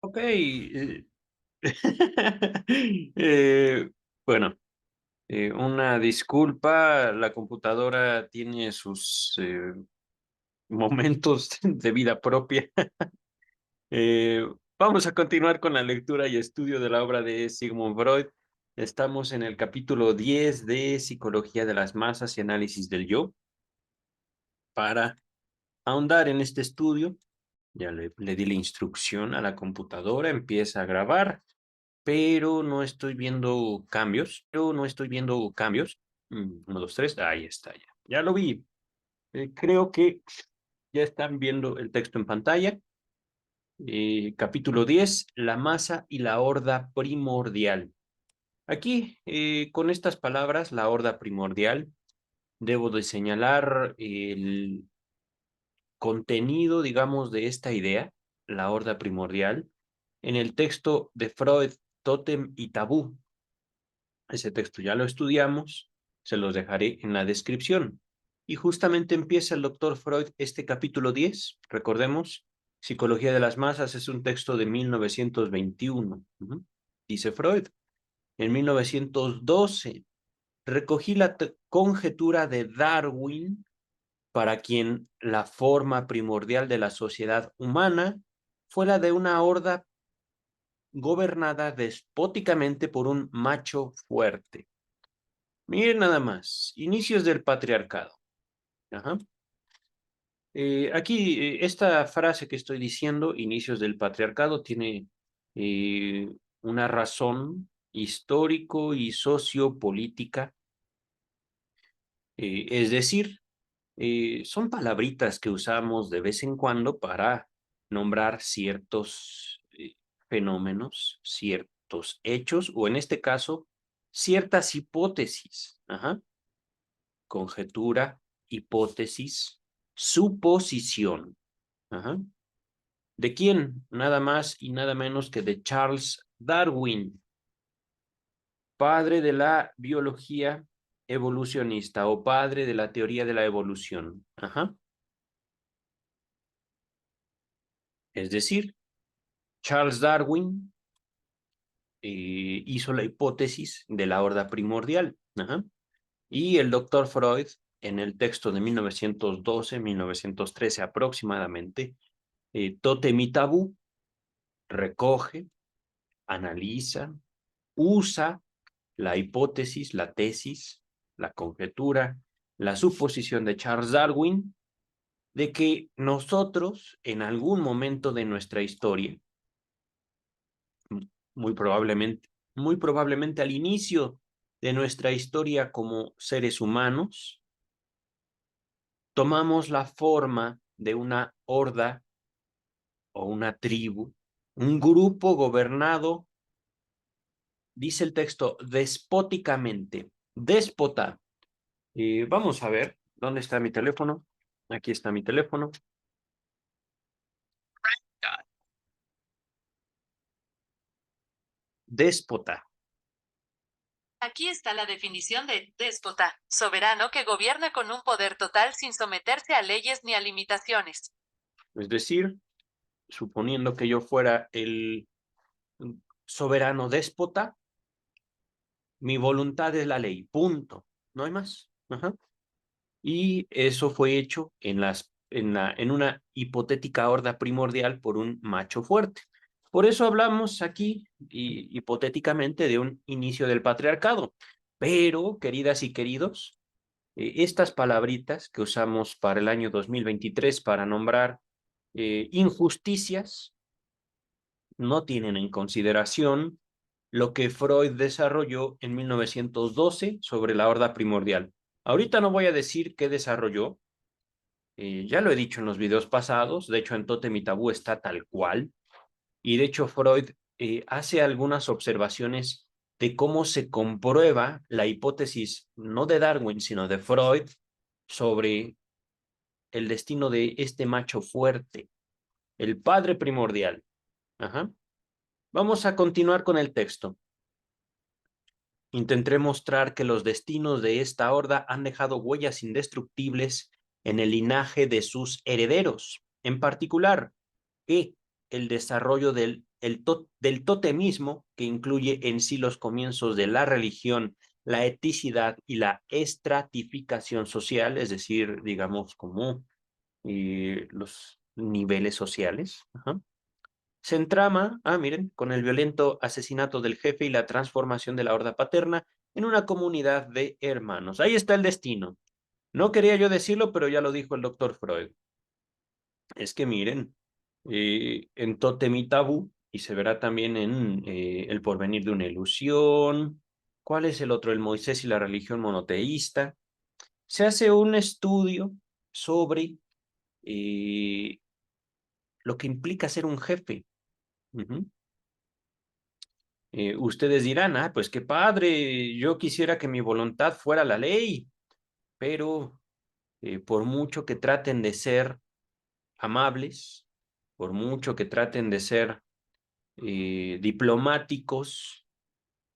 Ok. Eh, bueno, una disculpa, la computadora tiene sus momentos de vida propia. Eh, Vamos a continuar con la lectura y estudio de la obra de Sigmund Freud. Estamos en el capítulo 10 de Psicología de las Masas y Análisis del Yo. Para ahondar en este estudio, ya le di la instrucción a la computadora, empieza a grabar, pero no estoy viendo cambios, Uno, dos, tres, ahí está ya. Ya lo vi. Creo que ya están viendo el texto en pantalla. Capítulo 10, la masa y la horda primordial. Aquí, con estas palabras, la horda primordial, debo de señalar el contenido, digamos, de esta idea, la horda primordial, en el texto de Freud, Tótem y Tabú. Ese texto ya lo estudiamos, se los dejaré en la descripción. Y justamente empieza el doctor Freud este capítulo 10, recordemos, Psicología de las Masas es un texto de 1921. Dice Freud, en 1912 recogí la conjetura de Darwin, para quien la forma primordial de la sociedad humana fue la de una horda gobernada despóticamente por un macho fuerte. Miren nada más, inicios del patriarcado. Ajá. Aquí, esta frase que estoy diciendo, inicios del patriarcado, tiene eh, una razón histórico y sociopolítica. Es decir, son palabritas que usamos de vez en cuando para nombrar ciertos fenómenos, ciertos hechos, o en este caso, ciertas hipótesis. Ajá. Conjetura, hipótesis, suposición. Ajá. ¿De quién? Nada más y nada menos que de Charles Darwin, padre de la biología evolucionista o padre de la teoría de la evolución. Ajá. Es decir, Charles Darwin hizo la hipótesis de la horda primordial. Ajá. Y el doctor Freud, en el texto de 1912, 1913 aproximadamente, Tótem y Tabú, recoge, analiza, usa la hipótesis, la tesis, la conjetura, la suposición de Charles Darwin de que nosotros en algún momento de nuestra historia, muy probablemente al inicio de nuestra historia como seres humanos, tomamos la forma de una horda o una tribu, un grupo gobernado, dice el texto, despóticamente, déspota. Vamos a ver, ¿dónde está mi teléfono? Aquí está mi teléfono. Déspota. Aquí está la definición de déspota: soberano que gobierna con un poder total sin someterse a leyes ni a limitaciones. Es decir, suponiendo que yo fuera el soberano déspota, mi voluntad es la ley, punto. No hay más. Ajá. Y eso fue hecho en una hipotética horda primordial por un macho fuerte. Por eso hablamos aquí hipotéticamente de un inicio del patriarcado. Pero, queridas y queridos, estas palabritas que usamos para el año 2023 para nombrar injusticias no tienen en consideración lo que Freud desarrolló en 1912 sobre la horda primordial. Ahorita no voy a decir qué desarrolló, ya lo he dicho en los videos pasados, de hecho en Tótem y Tabú está tal cual, y de hecho Freud hace algunas observaciones de cómo se comprueba la hipótesis no de Darwin, sino de Freud sobre el destino de este macho fuerte, el padre primordial. Ajá. Vamos a continuar con el texto. Intenté mostrar que los destinos de esta horda han dejado huellas indestructibles en el linaje de sus herederos, en particular, que el desarrollo del del totemismo, que incluye en sí los comienzos de la religión, la eticidad y la estratificación social, es decir, digamos, como los niveles sociales. Ajá. Se entrama, miren, con el violento asesinato del jefe y la transformación de la horda paterna en una comunidad de hermanos. Ahí está el destino. No quería yo decirlo, pero ya lo dijo el doctor Freud. Es que miren, en Tótem y Tabú, y se verá también en El porvenir de una ilusión, ¿cuál es el otro? El Moisés y la religión monoteísta. Se hace un estudio sobre eh, lo que implica ser un jefe. Ujú. Ustedes dirán, pues qué padre, yo quisiera que mi voluntad fuera la ley, pero por mucho que traten de ser amables, por mucho que traten de ser diplomáticos,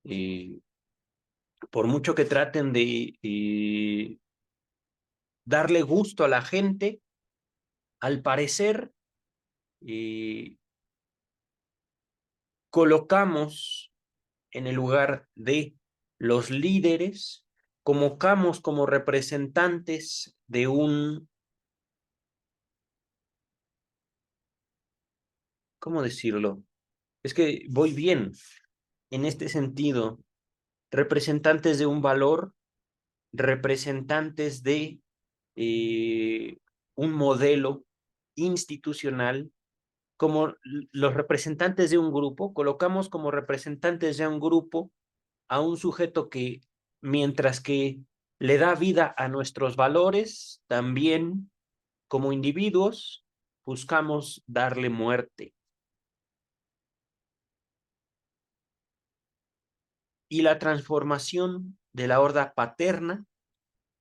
eh, por mucho que traten de darle gusto a la gente, al parecer eh, colocamos en el lugar de los líderes, colocamos como representantes de un, ¿cómo decirlo? Es que voy bien en este sentido, representantes de un valor, representantes de eh, un modelo institucional, como los representantes de un grupo, colocamos como representantes de un grupo a un sujeto que, mientras que le da vida a nuestros valores, también como individuos buscamos darle muerte. Y la transformación de la horda paterna,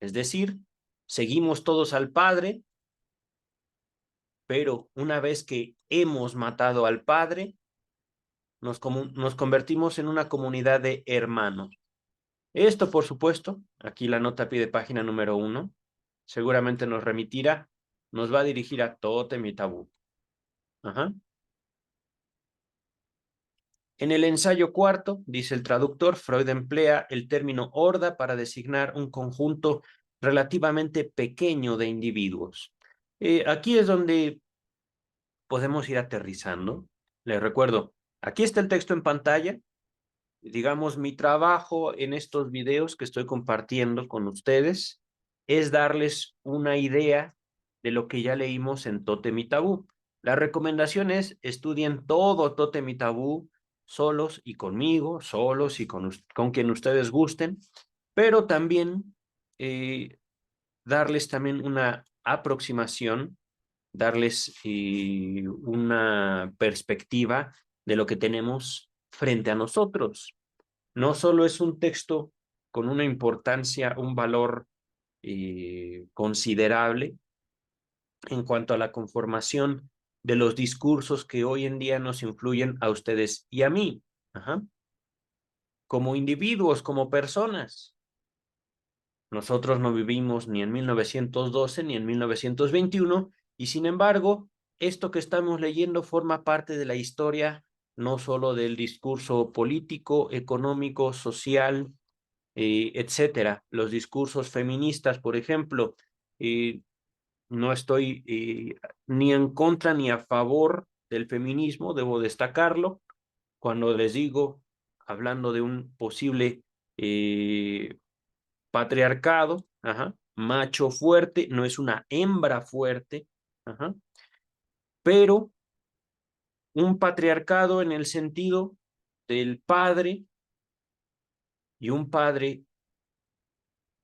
es decir, seguimos todos al Padre, pero una vez que hemos matado al Padre, nos convertimos en una comunidad de hermanos. Esto, por supuesto, aquí la nota a pie de página número 1, seguramente nos remitirá, nos va a dirigir a Tótem y Tabú. Ajá. En el ensayo cuarto, dice el traductor, Freud emplea el término horda para designar un conjunto relativamente pequeño de individuos. Aquí es donde podemos ir aterrizando. Les recuerdo, aquí está el texto en pantalla. Digamos, mi trabajo en estos videos que estoy compartiendo con ustedes es darles una idea de lo que ya leímos en Tótem y Tabú. La recomendación es estudien todo Tótem y Tabú solos y conmigo, solos y con quien ustedes gusten, pero también darles también una aproximación, darles una perspectiva de lo que tenemos frente a nosotros. No solo es un texto con una importancia, un valor considerable en cuanto a la conformación de los discursos que hoy en día nos influyen a ustedes y a mí, ajá, como individuos, como personas. Nosotros no vivimos ni en 1912 ni en 1921 y sin embargo, esto que estamos leyendo forma parte de la historia no solo del discurso político, económico, social, etcétera. Los discursos feministas, por ejemplo, no estoy ni en contra ni a favor del feminismo, debo destacarlo. Cuando les digo, hablando de un posible patriarcado, ajá, macho fuerte, no es una hembra fuerte, ajá, pero un patriarcado en el sentido del padre y un padre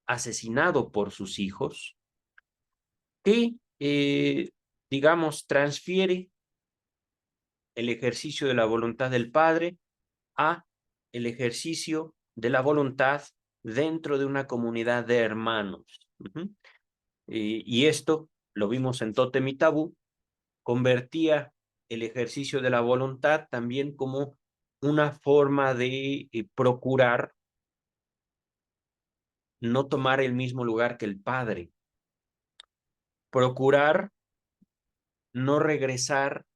asesinado por sus hijos, que, digamos, transfiere el ejercicio de la voluntad del padre a el ejercicio de la voluntad dentro de una comunidad de hermanos. Uh-huh. Y esto lo vimos en Tótem y Tabú, convertía el ejercicio de la voluntad también como una forma de procurar no tomar el mismo lugar que el padre, procurar no regresar,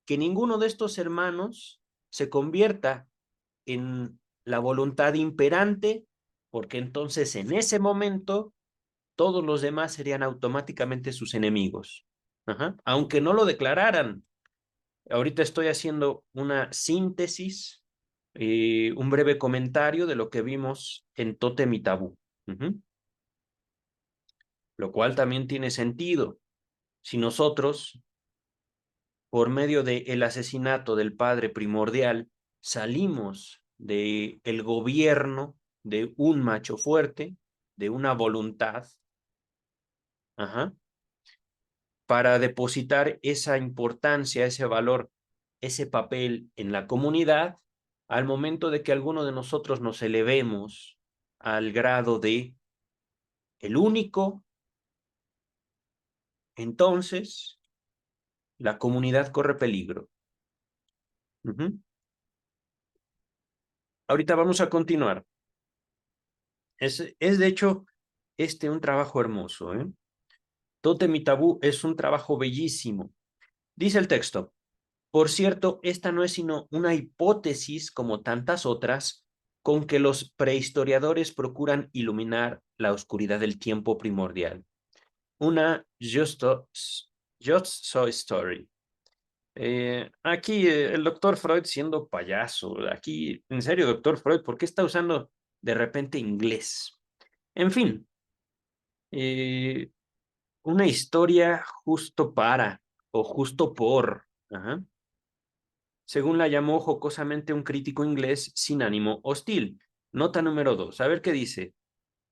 que ninguno de estos hermanos se convierta en la voluntad imperante, porque entonces en ese momento todos los demás serían automáticamente sus enemigos. Aunque no lo declararan. Ahorita estoy haciendo una síntesis, un breve comentario de lo que vimos en Tótem y Tabú. Lo cual también tiene sentido. Si nosotros, por medio del asesinato del padre primordial, salimos del gobierno de un macho fuerte, de una voluntad, para depositar esa importancia, ese valor, ese papel en la comunidad, al momento de que alguno de nosotros nos elevemos al grado de el único, entonces la comunidad corre peligro. Ahorita vamos a continuar. Es de hecho un trabajo hermoso. Tótem y Tabú es un trabajo bellísimo. Dice el texto: por cierto, esta no es sino una hipótesis como tantas otras con que los prehistoriadores procuran iluminar la oscuridad del tiempo primordial. Una just so story. Aquí el doctor Freud siendo payaso. Aquí, en serio, doctor Freud, ¿por qué está usando de repente inglés? En fin, una historia justo para o justo por. Según la llamó jocosamente un crítico inglés sin ánimo hostil. Nota número 2. A ver qué dice.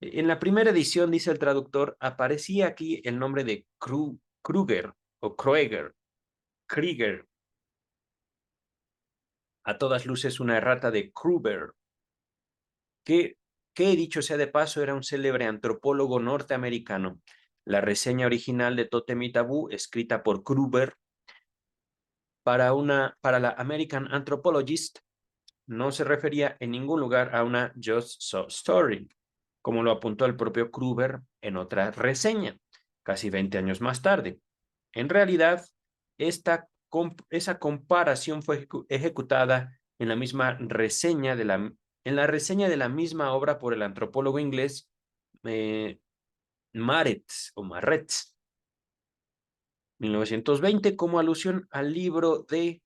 En la primera edición, dice el traductor, aparecía aquí el nombre de Kruger o Krieger. A todas luces una errata de Kruger, que dicho sea de paso, era un célebre antropólogo norteamericano. La reseña original de Tótem y Tabú, escrita por Kruger para la American Anthropologist, no se refería en ningún lugar a una Just So Story, como lo apuntó el propio Kruger en otra reseña, casi 20 años más tarde. En realidad, esa comparación fue ejecutada en la misma reseña en la reseña de la misma obra por el antropólogo inglés Marret, 1920, como alusión al libro de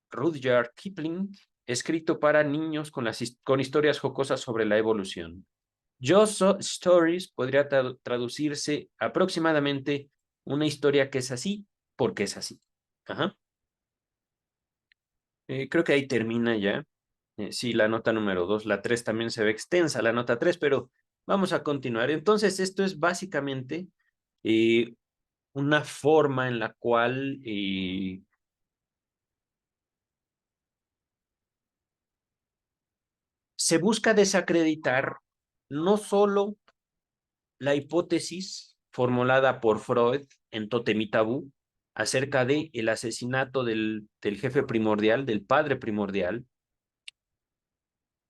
Rudyard Kipling, escrito para niños con historias jocosas sobre la evolución. Just So Stories podría traducirse aproximadamente una historia que es así porque es así. Creo que ahí termina ya. Sí, la nota número 2. La 3 también se ve extensa, la nota 3, pero vamos a continuar. Entonces, esto es básicamente eh, una forma en la cual se busca desacreditar no solo la hipótesis formulada por Freud en Tótem y Tabú acerca de el asesinato del jefe primordial, del padre primordial,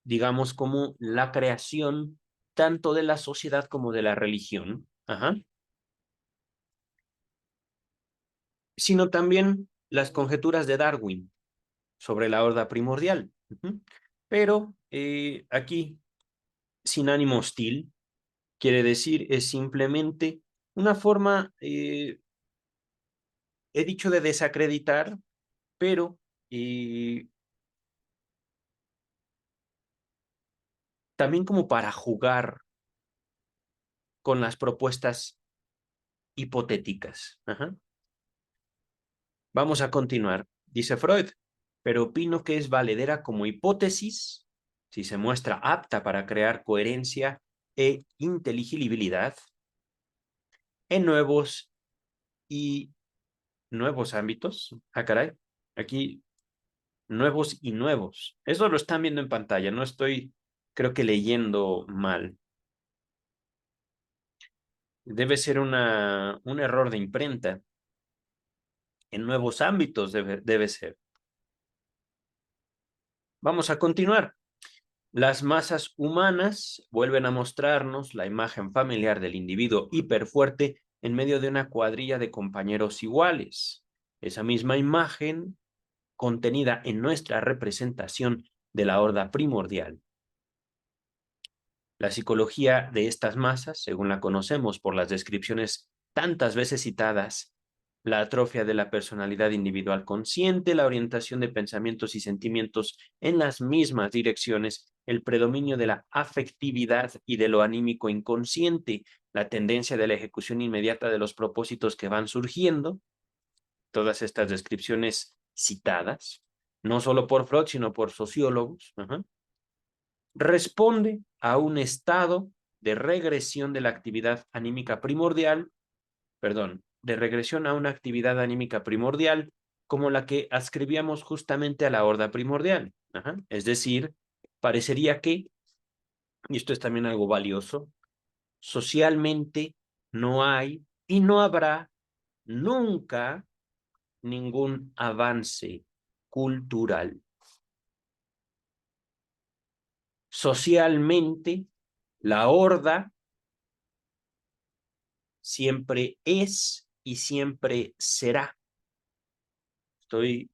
digamos como la creación tanto de la sociedad como de la religión, sino también las conjeturas de Darwin sobre la horda primordial. Pero aquí, sin ánimo hostil, quiere decir, es simplemente una forma, he dicho de desacreditar, pero también como para jugar con las propuestas hipotéticas. Vamos a continuar. Dice Freud, pero opino que es valedera como hipótesis si se muestra apta para crear coherencia e inteligibilidad en nuevos ámbitos. Ah, caray. Aquí, nuevos y nuevos. Eso lo están viendo en pantalla. No estoy, creo que leyendo mal. Debe ser un error de imprenta. En nuevos ámbitos debe ser. Vamos a continuar. Las masas humanas vuelven a mostrarnos la imagen familiar del individuo hiperfuerte en medio de una cuadrilla de compañeros iguales. Esa misma imagen contenida en nuestra representación de la horda primordial. La psicología de estas masas, según la conocemos por las descripciones tantas veces citadas, la atrofia de la personalidad individual consciente, la orientación de pensamientos y sentimientos en las mismas direcciones, el predominio de la afectividad y de lo anímico inconsciente, la tendencia de la ejecución inmediata de los propósitos que van surgiendo, todas estas descripciones citadas, no solo por Freud, sino por sociólogos, responde a un estado de regresión de la actividad anímica primordial, de regresión a una actividad anímica primordial como la que ascribíamos justamente a la horda primordial. Es decir, parecería que, y esto es también algo valioso, socialmente no hay y no habrá nunca ningún avance cultural. Socialmente, la horda siempre es y siempre será. Estoy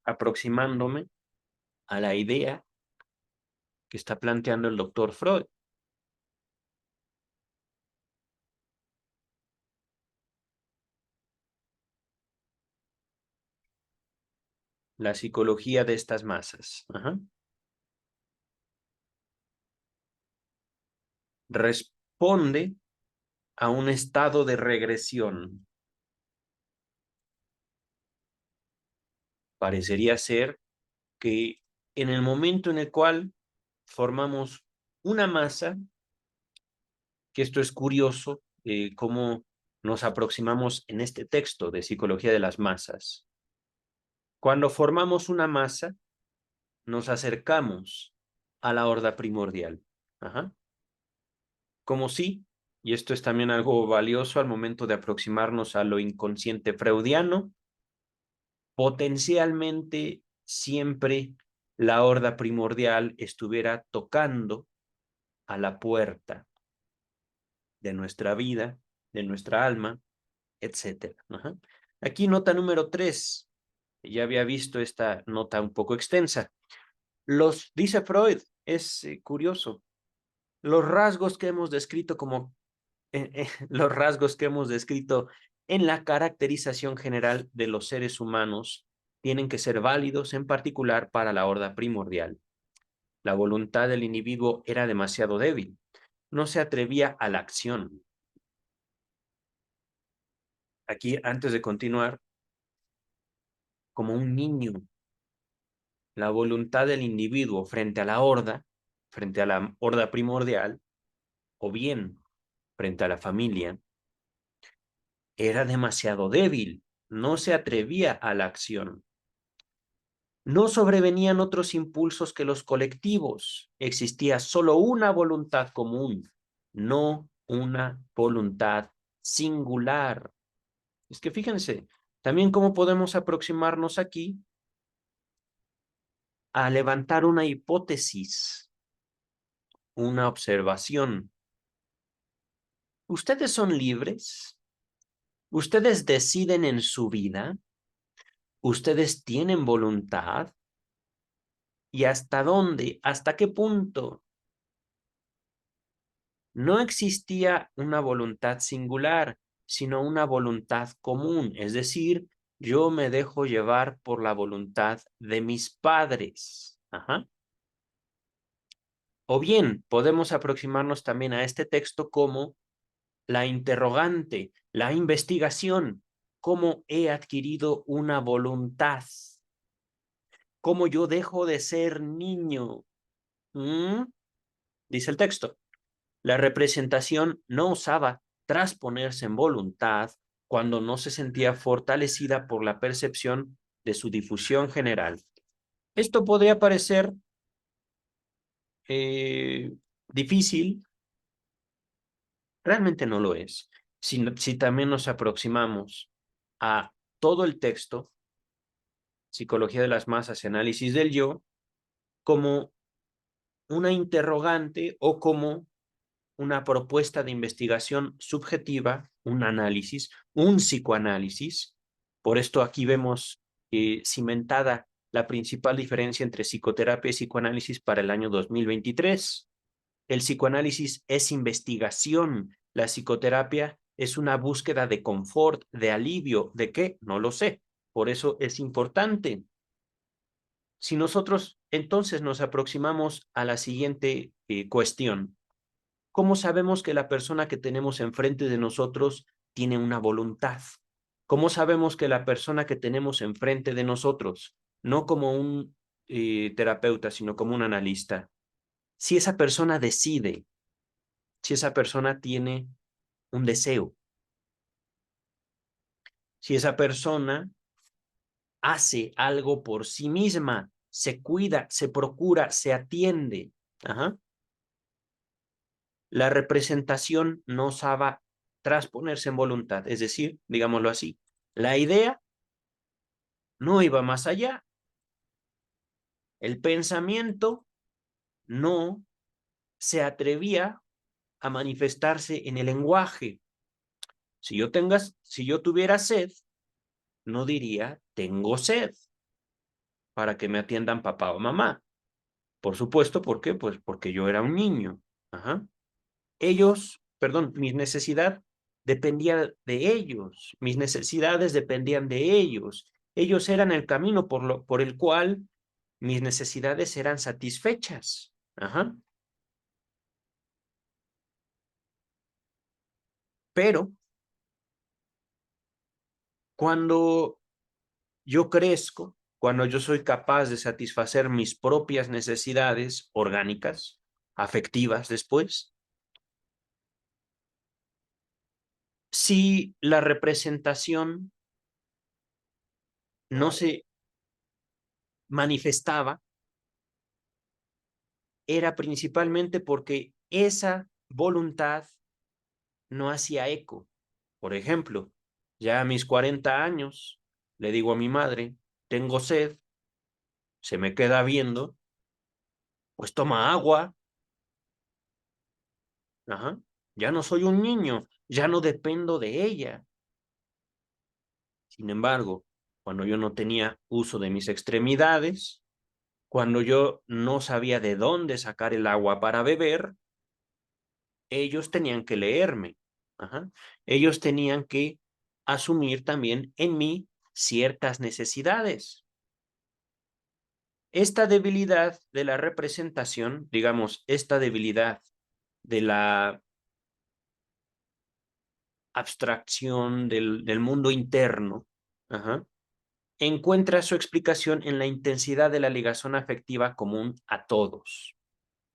aproximándome a la idea que está planteando el doctor Freud. La psicología de estas masas. Responde a un estado de regresión. Parecería ser que en el momento en el cual formamos una masa, que esto es curioso, cómo nos aproximamos en este texto de psicología de las masas. Cuando formamos una masa, nos acercamos a la horda primordial. Como si, y esto es también algo valioso al momento de aproximarnos a lo inconsciente freudiano, potencialmente siempre la horda primordial estuviera tocando a la puerta de nuestra vida, de nuestra alma, etc. Aquí nota número 3. Ya había visto esta nota un poco extensa. Dice Freud, es curioso, los rasgos que hemos descrito los rasgos que hemos descrito en la caracterización general de los seres humanos tienen que ser válidos en particular para la horda primordial. La voluntad del individuo era demasiado débil, no se atrevía a la acción. Aquí, antes de continuar, como un niño, la voluntad del individuo frente a la horda primordial, o bien frente a la familia, era demasiado débil, no se atrevía a la acción. No sobrevenían otros impulsos que los colectivos, existía solo una voluntad común, no una voluntad singular. Es que fíjense, también cómo podemos aproximarnos aquí a levantar una hipótesis, una observación. ¿Ustedes son libres? ¿Ustedes deciden en su vida? ¿Ustedes tienen voluntad? ¿Y hasta dónde? ¿Hasta qué punto? No existía una voluntad singular, sino una voluntad común. Es decir, yo me dejo llevar por la voluntad de mis padres. O bien, podemos aproximarnos también a este texto como la interrogante, la investigación, cómo he adquirido una voluntad, cómo yo dejo de ser niño. Dice el texto, la representación no osaba trasponerse en voluntad cuando no se sentía fortalecida por la percepción de su difusión general. Esto podría parecer difícil, realmente no lo es. Si también nos aproximamos a todo el texto, Psicología de las Masas y Análisis del Yo, como una interrogante o como una propuesta de investigación subjetiva, un análisis, un psicoanálisis. Por esto aquí vemos cimentada la principal diferencia entre psicoterapia y psicoanálisis para el año 2023. El psicoanálisis es investigación, la psicoterapia es una búsqueda de confort, de alivio, ¿de qué? No lo sé. Por eso es importante. Si nosotros entonces nos aproximamos a la siguiente cuestión, ¿cómo sabemos que la persona que tenemos enfrente de nosotros tiene una voluntad? ¿Cómo sabemos que la persona que tenemos enfrente de nosotros, no como un terapeuta, sino como un analista, si esa persona decide, si esa persona tiene un deseo, si esa persona hace algo por sí misma, se cuida, se procura, se atiende? Ajá. La representación no sabe transponerse en voluntad, es decir, digámoslo así, la idea no iba más allá, el pensamiento no se atrevía a manifestarse en el lenguaje. Si yo tuviera sed, no diría tengo sed para que me atiendan papá o mamá. Por supuesto, ¿por qué? Pues porque yo era un niño. Ajá. Mi necesidad dependía de ellos, mis necesidades dependían de ellos. Ellos eran el camino por el cual mis necesidades eran satisfechas. Ajá. Pero cuando yo crezco, cuando yo soy capaz de satisfacer mis propias necesidades orgánicas, afectivas después, si la representación no se manifestaba, era principalmente porque esa voluntad no hacía eco. Por ejemplo, ya a mis 40 años, le digo a mi madre, tengo sed, se me queda viendo, pues toma agua. Ajá. Ya no soy un niño, ya no dependo de ella. Sin embargo, cuando yo no tenía uso de mis extremidades, cuando yo no sabía de dónde sacar el agua para beber, ellos tenían que leerme. Ajá. Ellos tenían que asumir también en mí ciertas necesidades. Esta debilidad de la representación, digamos, esta debilidad de la abstracción del mundo interno, ajá, encuentra su explicación en la intensidad de la ligación afectiva común a todos.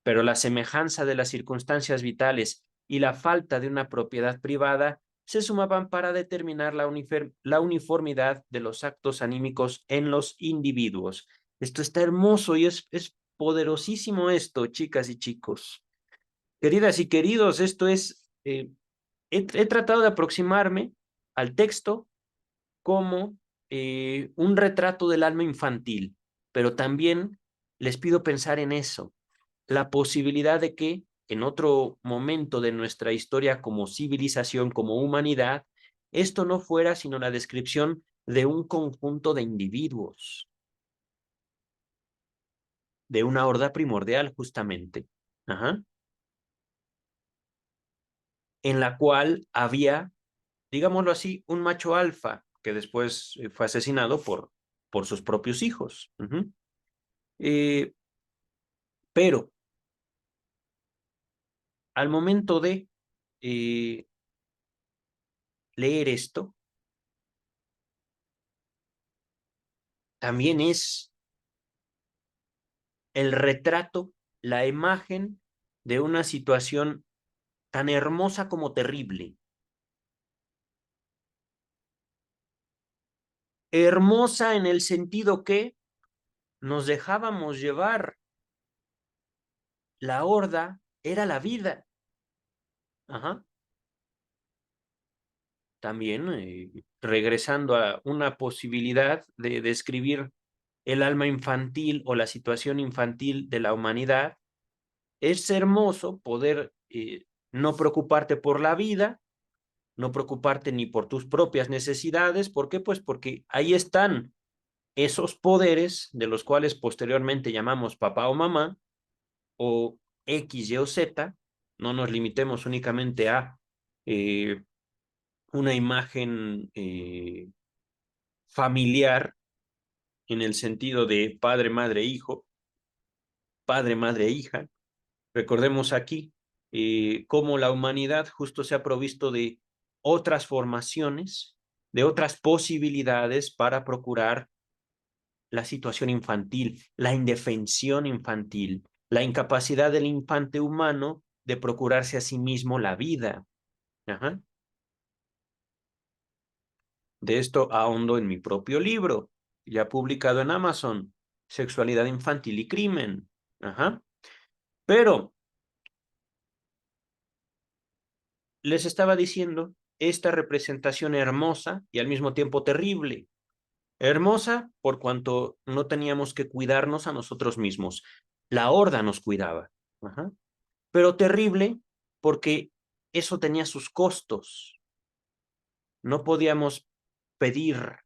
Pero la semejanza de las circunstancias vitales y la falta de una propiedad privada se sumaban para determinar la uniformidad de los actos anímicos en los individuos. Esto está hermoso y es poderosísimo esto, chicas y chicos. Queridas y queridos, esto es, he tratado de aproximarme al texto como un retrato del alma infantil, pero también les pido pensar en eso, la posibilidad de que en otro momento de nuestra historia como civilización, como humanidad, esto no fuera sino la descripción de un conjunto de individuos, de una horda primordial justamente, ajá, en la cual había, digámoslo así, un macho alfa que después fue asesinado por sus propios hijos. Eh, pero al momento de eh, leer esto, también es el retrato, la imagen de una situación tan hermosa como terrible. Hermosa en el sentido que nos dejábamos llevar. La horda era la vida. Ajá. También regresando a una posibilidad de describir el alma infantil o la situación infantil de la humanidad, es hermoso poder no preocuparte por la vida, no preocuparte ni por tus propias necesidades. ¿Por qué? Pues porque ahí están esos poderes, de los cuales posteriormente llamamos papá o mamá, o X, Y o Z, no nos limitemos únicamente a una imagen familiar en el sentido de padre, madre, hijo, padre, madre, hija. Recordemos aquí cómo la humanidad justo se ha provisto de otras formaciones, de otras posibilidades para procurar la situación infantil, la indefensión infantil, la incapacidad del infante humano de procurarse a sí mismo la vida. Ajá. De esto ahondo en mi propio libro, ya publicado en Amazon, Sexualidad Infantil y Crimen. Ajá. Pero les estaba diciendo esta representación hermosa y al mismo tiempo terrible. Hermosa por cuanto no teníamos que cuidarnos a nosotros mismos. La horda nos cuidaba. Ajá. Pero terrible porque eso tenía sus costos. No podíamos pedir.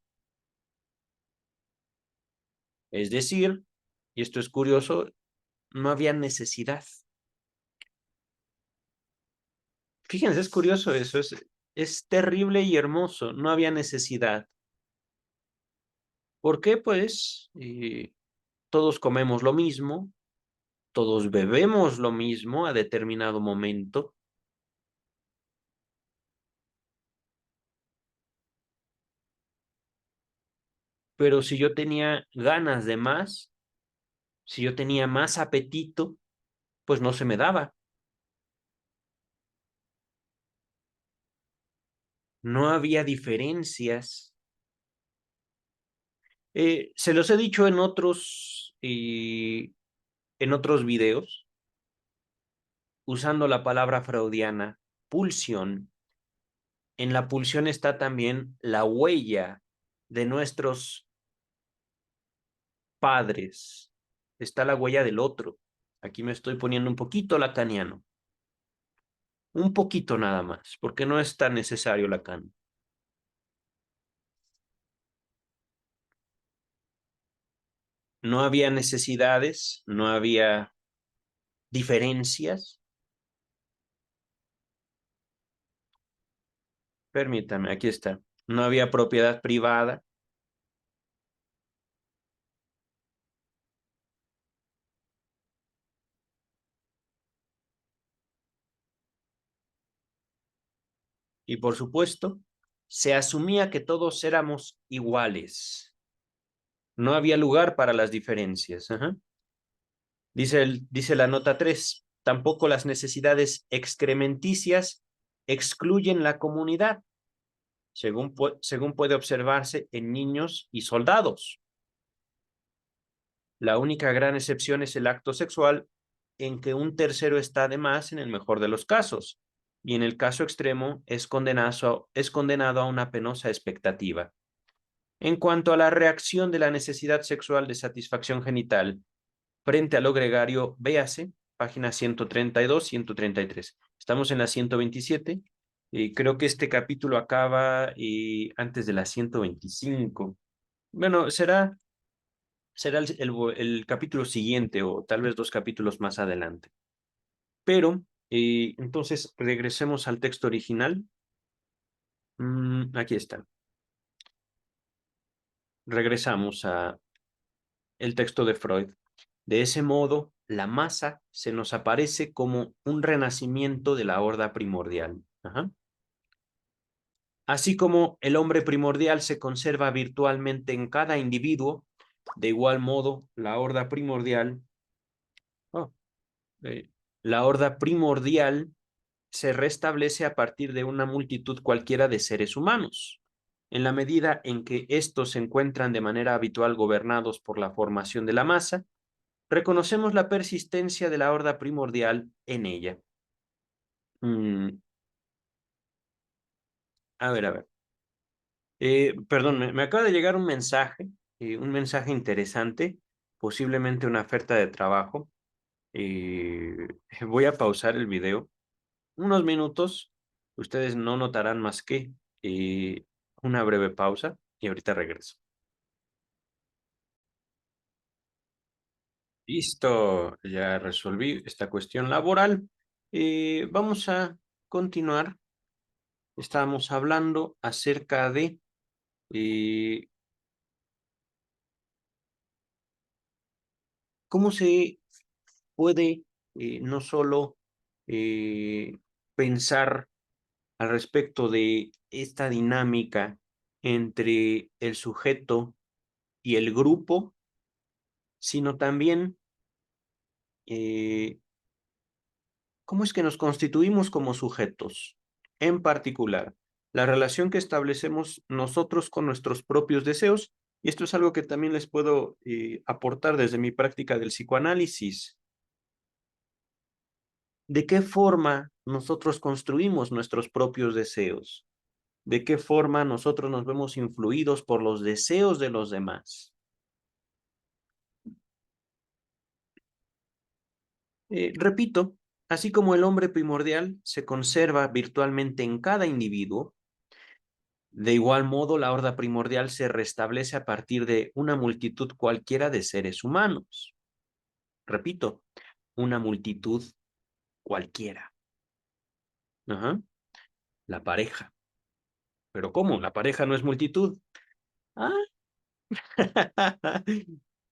Es decir, y esto es curioso, no había necesidad. Fíjense, es curioso eso, es terrible y hermoso, no había necesidad. ¿Por qué? Pues todos comemos lo mismo, todos bebemos lo mismo a determinado momento, pero si yo tenía ganas de más, si yo tenía más apetito, pues no se me daba. No había diferencias. Se los he dicho en otros videos, usando la palabra freudiana, pulsión. En la pulsión está también la huella de nuestros padres. Está la huella del otro. Aquí me estoy poniendo un poquito lacaniano. Un poquito nada más, porque no es tan necesario Lacan. No había necesidades, no había diferencias. Permítame, aquí está. No había propiedad privada. Y por supuesto, se asumía que todos éramos iguales. No había lugar para las diferencias. Ajá. Dice la nota 3. Tampoco las necesidades excrementicias excluyen la comunidad, según puede observarse en niños y soldados. La única gran excepción es el acto sexual, en que un tercero está de más en el mejor de los casos, y en el caso extremo es condenado a una penosa expectativa. En cuanto a la reacción de la necesidad sexual de satisfacción genital frente a lo gregario, véase páginas 132, 133. Estamos en la 127 y creo que este capítulo acaba antes de la 125. Bueno, será el capítulo siguiente o tal vez dos capítulos más adelante. Pero, entonces, regresemos al texto original. Aquí está. Regresamos a el texto de Freud. De ese modo, la masa se nos aparece como un renacimiento de la horda primordial. Ajá. Así como el hombre primordial se conserva virtualmente en cada individuo, de igual modo, oh, eh, la horda primordial se restablece a partir de una multitud cualquiera de seres humanos. En la medida en que estos se encuentran de manera habitual gobernados por la formación de la masa, reconocemos la persistencia de la horda primordial en ella. Mm, a ver. Perdón, me acaba de llegar un mensaje interesante, posiblemente una oferta de trabajo. Eh, Voy a pausar el video unos minutos. Ustedes no notarán más que una breve pausa y ahorita regreso. Listo, ya resolví esta cuestión laboral. Vamos a continuar. Estábamos hablando acerca de eh, cómo se puede no solo eh, pensar al respecto de esta dinámica entre el sujeto y el grupo, sino también cómo es que nos constituimos como sujetos. En particular, la relación que establecemos nosotros con nuestros propios deseos, y esto es algo que también les puedo aportar desde mi práctica del psicoanálisis. ¿De qué forma nosotros construimos nuestros propios deseos? ¿De qué forma nosotros nos vemos influidos por los deseos de los demás? Repito, así como el hombre primordial se conserva virtualmente en cada individuo, de igual modo la horda primordial se restablece a partir de una multitud cualquiera de seres humanos. Repito, una multitud cualquiera. Ajá. La pareja. ¿Pero cómo? ¿La pareja no es multitud? Ah.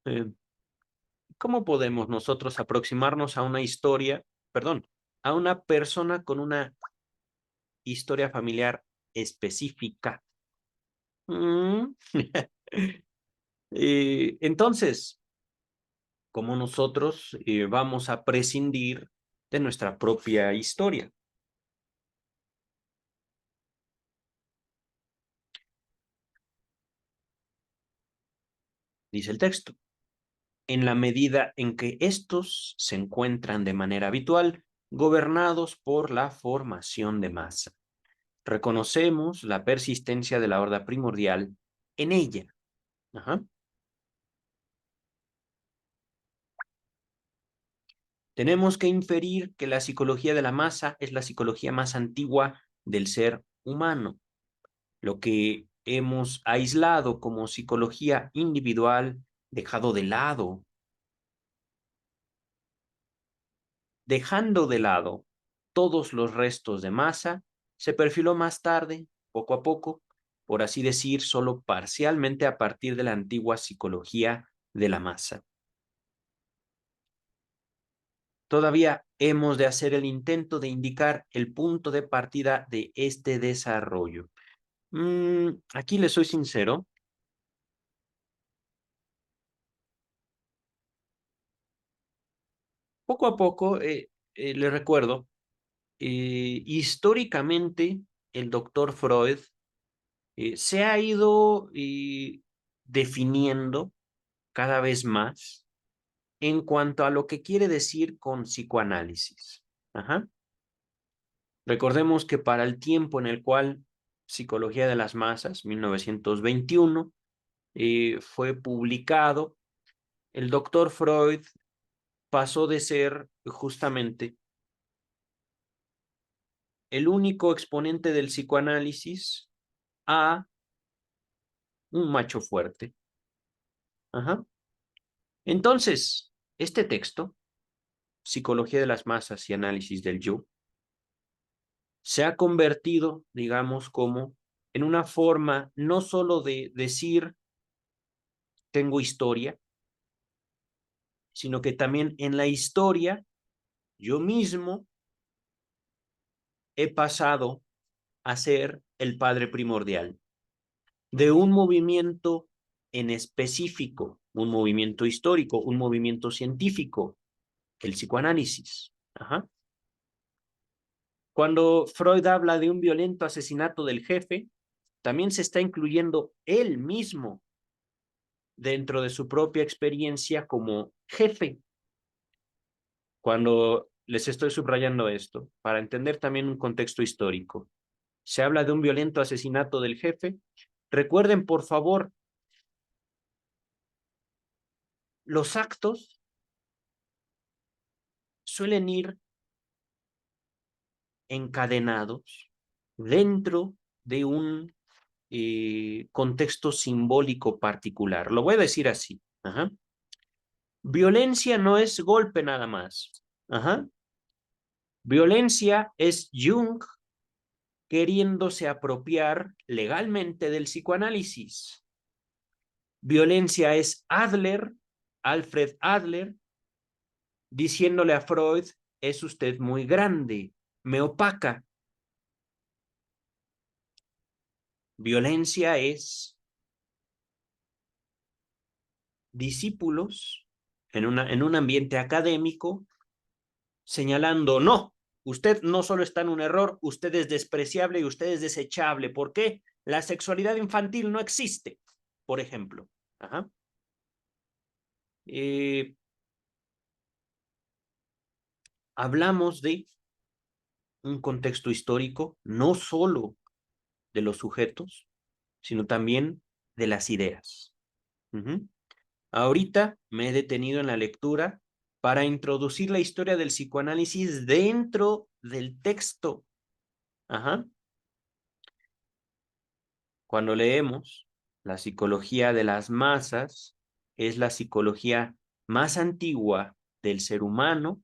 Eh, ¿Cómo podemos nosotros aproximarnos a una historia, perdón, a una persona con una historia familiar específica? Mm. Entonces, ¿cómo nosotros vamos a prescindir de nuestra propia historia? Dice el texto. En la medida en que estos se encuentran de manera habitual gobernados por la formación de masa. Reconocemos la persistencia de la horda primordial en ella. Ajá. Tenemos que inferir que la psicología de la masa es la psicología más antigua del ser humano, lo que hemos aislado como psicología individual, dejado de lado, dejando de lado todos los restos de masa, se perfiló más tarde, poco a poco, por así decir, solo parcialmente a partir de la antigua psicología de la masa. Todavía hemos de hacer el intento de indicar el punto de partida de este desarrollo. Aquí les soy sincero, poco a poco les recuerdo, históricamente el doctor Freud se ha ido definiendo cada vez más en cuanto a lo que quiere decir con psicoanálisis. Ajá. Recordemos que para el tiempo en el cual Psicología de las Masas, 1921, fue publicado, el doctor Freud pasó de ser justamente el único exponente del psicoanálisis a un macho fuerte. Ajá. Entonces, este texto, Psicología de las Masas y Análisis del Yo, se ha convertido, digamos, como en una forma no solo de decir tengo historia, sino que también en la historia yo mismo he pasado a ser el padre primordial de un movimiento en específico, un movimiento histórico, un movimiento científico, el psicoanálisis. Ajá. Cuando Freud habla de un violento asesinato del jefe, también se está incluyendo él mismo dentro de su propia experiencia como jefe. Cuando les estoy subrayando esto, para entender también un contexto histórico, se habla de un violento asesinato del jefe. Recuerden, por favor, los actos suelen ir encadenados dentro de un contexto simbólico particular. Lo voy a decir así. Ajá. Violencia no es golpe nada más. Ajá. Violencia es Jung queriéndose apropiar legalmente del psicoanálisis. Violencia es Adler, Alfred Adler, diciéndole a Freud, es usted muy grande, me opaca. Violencia es discípulos en un ambiente académico señalando, no, usted no solo está en un error, usted es despreciable y usted es desechable. ¿Por qué? La sexualidad infantil no existe, por ejemplo. Ajá. Hablamos de un contexto histórico, no solo de los sujetos, sino también de las ideas. Uh-huh. Ahorita me he detenido en la lectura para introducir la historia del psicoanálisis dentro del texto. Ajá. Cuando leemos la psicología de las masas, es la psicología más antigua del ser humano,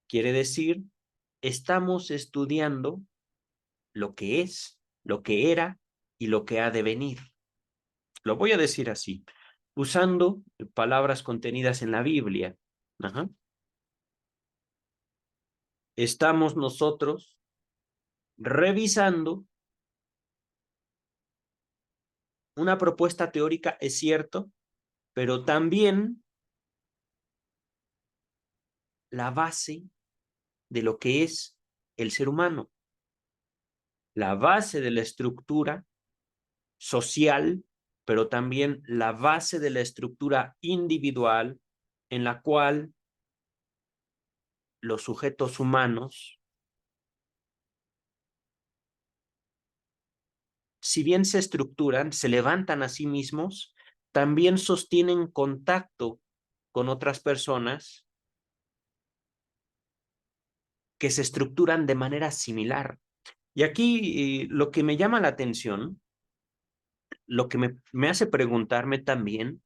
quiere decir, estamos estudiando lo que es, lo que era y lo que ha de venir. Lo voy a decir así, usando palabras contenidas en la Biblia. Ajá. Estamos nosotros revisando una propuesta teórica, es cierto, pero también la base de lo que es el ser humano, la base de la estructura social, pero también la base de la estructura individual en la cual los sujetos humanos, si bien se estructuran, se levantan a sí mismos, también sostienen contacto con otras personas que se estructuran de manera similar. Y aquí lo que me llama la atención, lo que me hace preguntarme también,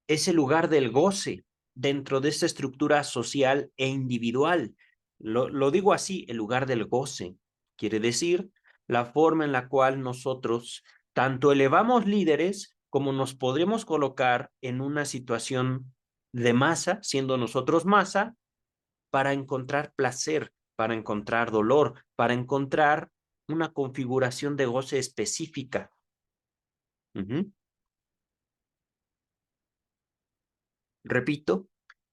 es el lugar del goce dentro de esta estructura social e individual. Lo digo así, el lugar del goce. Quiere decir la forma en la cual nosotros tanto elevamos líderes como nos podremos colocar en una situación de masa, siendo nosotros masa, para encontrar placer, para encontrar dolor, para encontrar una configuración de goce específica. Uh-huh. Repito,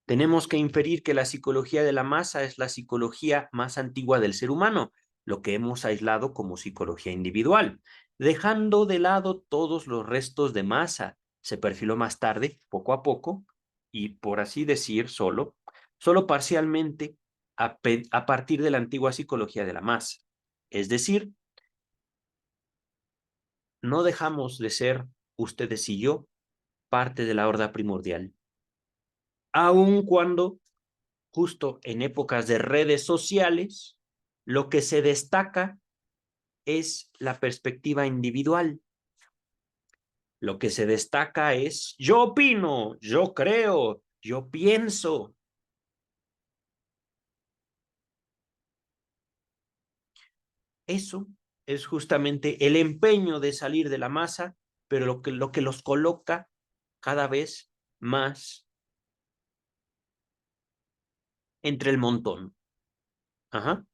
tenemos que inferir que la psicología de la masa es la psicología más antigua del ser humano, lo que hemos aislado como psicología individual, dejando de lado todos los restos de masa. Se perfiló más tarde, poco a poco, y por así decir, solo parcialmente a partir de la antigua psicología de la masa. Es decir, no dejamos de ser, ustedes y yo, parte de la horda primordial, aun cuando justo en épocas de redes sociales, lo que se destaca es la perspectiva individual. Lo que se destaca es yo opino, yo creo, yo pienso. Eso es justamente el empeño de salir de la masa, pero lo que los coloca cada vez más entre el montón. Ajá.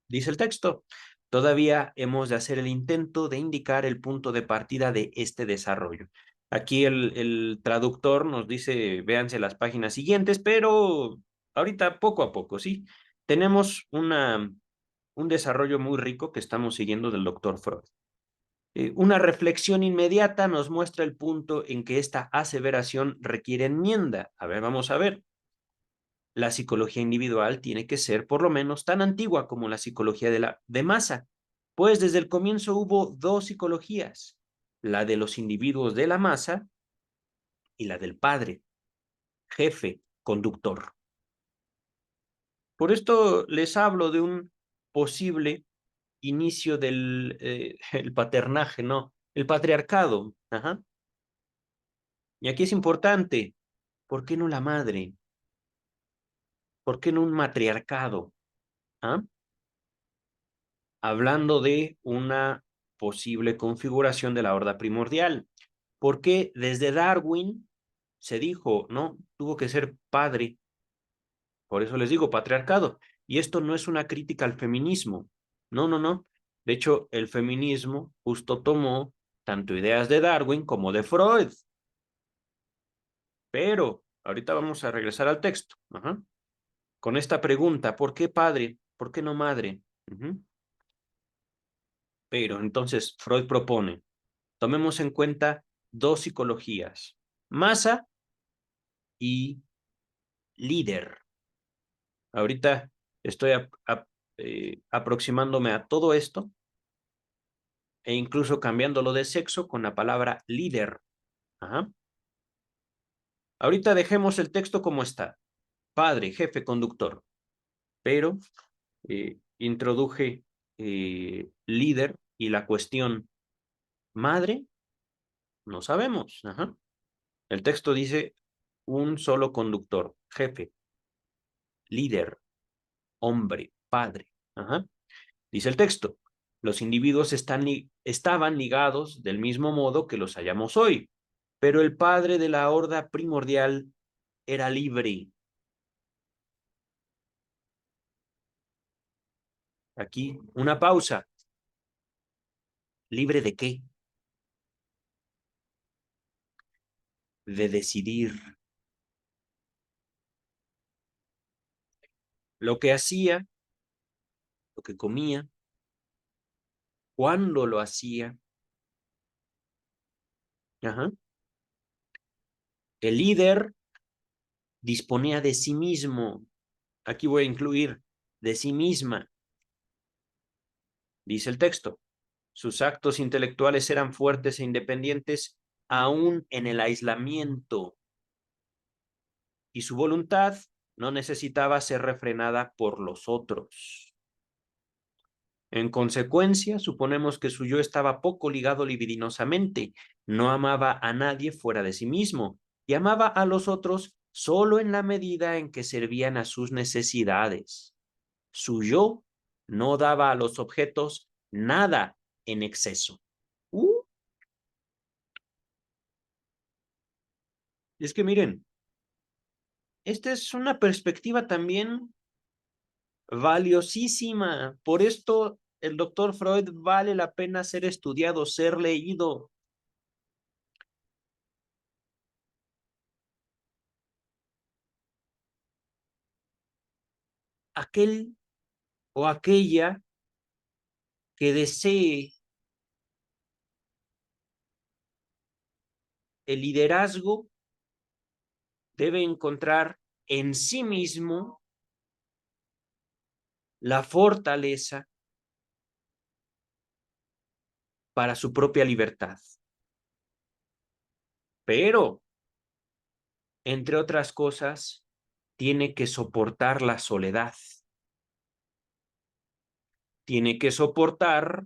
Dice el texto, todavía hemos de hacer el intento de indicar el punto de partida de este desarrollo. Aquí el traductor nos dice, véanse las páginas siguientes, pero ahorita poco a poco, ¿sí? Tenemos un desarrollo muy rico que estamos siguiendo del doctor Freud. Una reflexión inmediata nos muestra el punto en que esta aseveración requiere enmienda. A ver, vamos a ver. La psicología individual tiene que ser por lo menos tan antigua como la psicología de masa, pues desde el comienzo hubo dos psicologías, la de los individuos de la masa y la del padre, jefe, conductor. Por esto les hablo de un posible inicio del el paternaje, no, el patriarcado. Ajá. Y aquí es importante, ¿por qué no la madre? ¿Por qué no un matriarcado? ¿Ah? Hablando de una posible configuración de la horda primordial. Porque desde Darwin se dijo, no, tuvo que ser padre. Por eso les digo patriarcado. Y esto no es una crítica al feminismo. No, no, no. De hecho, el feminismo justo tomó tanto ideas de Darwin como de Freud. Pero ahorita vamos a regresar al texto. Ajá. Con esta pregunta, ¿por qué padre? ¿Por qué no madre? Ujú. Pero entonces Freud propone, tomemos en cuenta dos psicologías, masa y líder. Ahorita estoy aproximándome a todo esto e incluso cambiándolo de sexo con la palabra líder. Ajá. Ahorita dejemos el texto como está. Padre, jefe, conductor. Pero introduje líder y la cuestión madre, no sabemos. Ajá. El texto dice un solo conductor, jefe, líder, hombre, padre. Ajá. Dice el texto, los individuos estaban ligados del mismo modo que los hallamos hoy, pero el padre de la horda primordial era libre. Aquí, una pausa. ¿Libre de qué? De decidir. Lo que hacía, lo que comía, cuándo lo hacía. Ajá. El líder disponía de sí mismo. Aquí voy a incluir de sí misma, dice el texto. Sus actos intelectuales eran fuertes e independientes aún en el aislamiento y su voluntad no necesitaba ser refrenada por los otros. En consecuencia, suponemos que su yo estaba poco ligado libidinosamente, no amaba a nadie fuera de sí mismo y amaba a los otros solo en la medida en que servían a sus necesidades. Su yo no daba a los objetos nada en exceso. Uh, es que miren, esta es una perspectiva también valiosísima. Por esto el doctor Freud vale la pena ser estudiado, ser leído. Aquel o aquella que desee el liderazgo debe encontrar en sí mismo la fortaleza para su propia libertad. Pero, entre otras cosas, tiene que soportar la soledad, tiene que soportar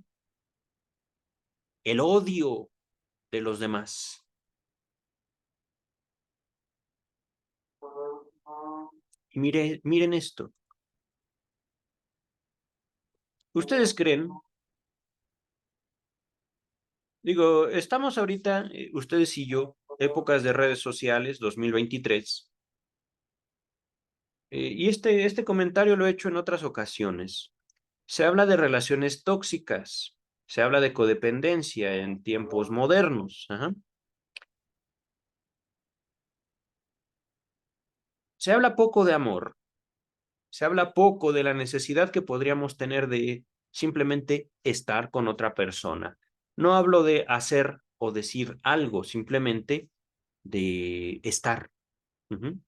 el odio de los demás. Y miren esto. ¿Ustedes creen? Digo, estamos ahorita, ustedes y yo, épocas de redes sociales, 2023, y este comentario lo he hecho en otras ocasiones. Se habla de relaciones tóxicas, se habla de codependencia en tiempos modernos. Ajá. Se habla poco de amor, se habla poco de la necesidad que podríamos tener de simplemente estar con otra persona. No hablo de hacer o decir algo, simplemente de estar. Ujú.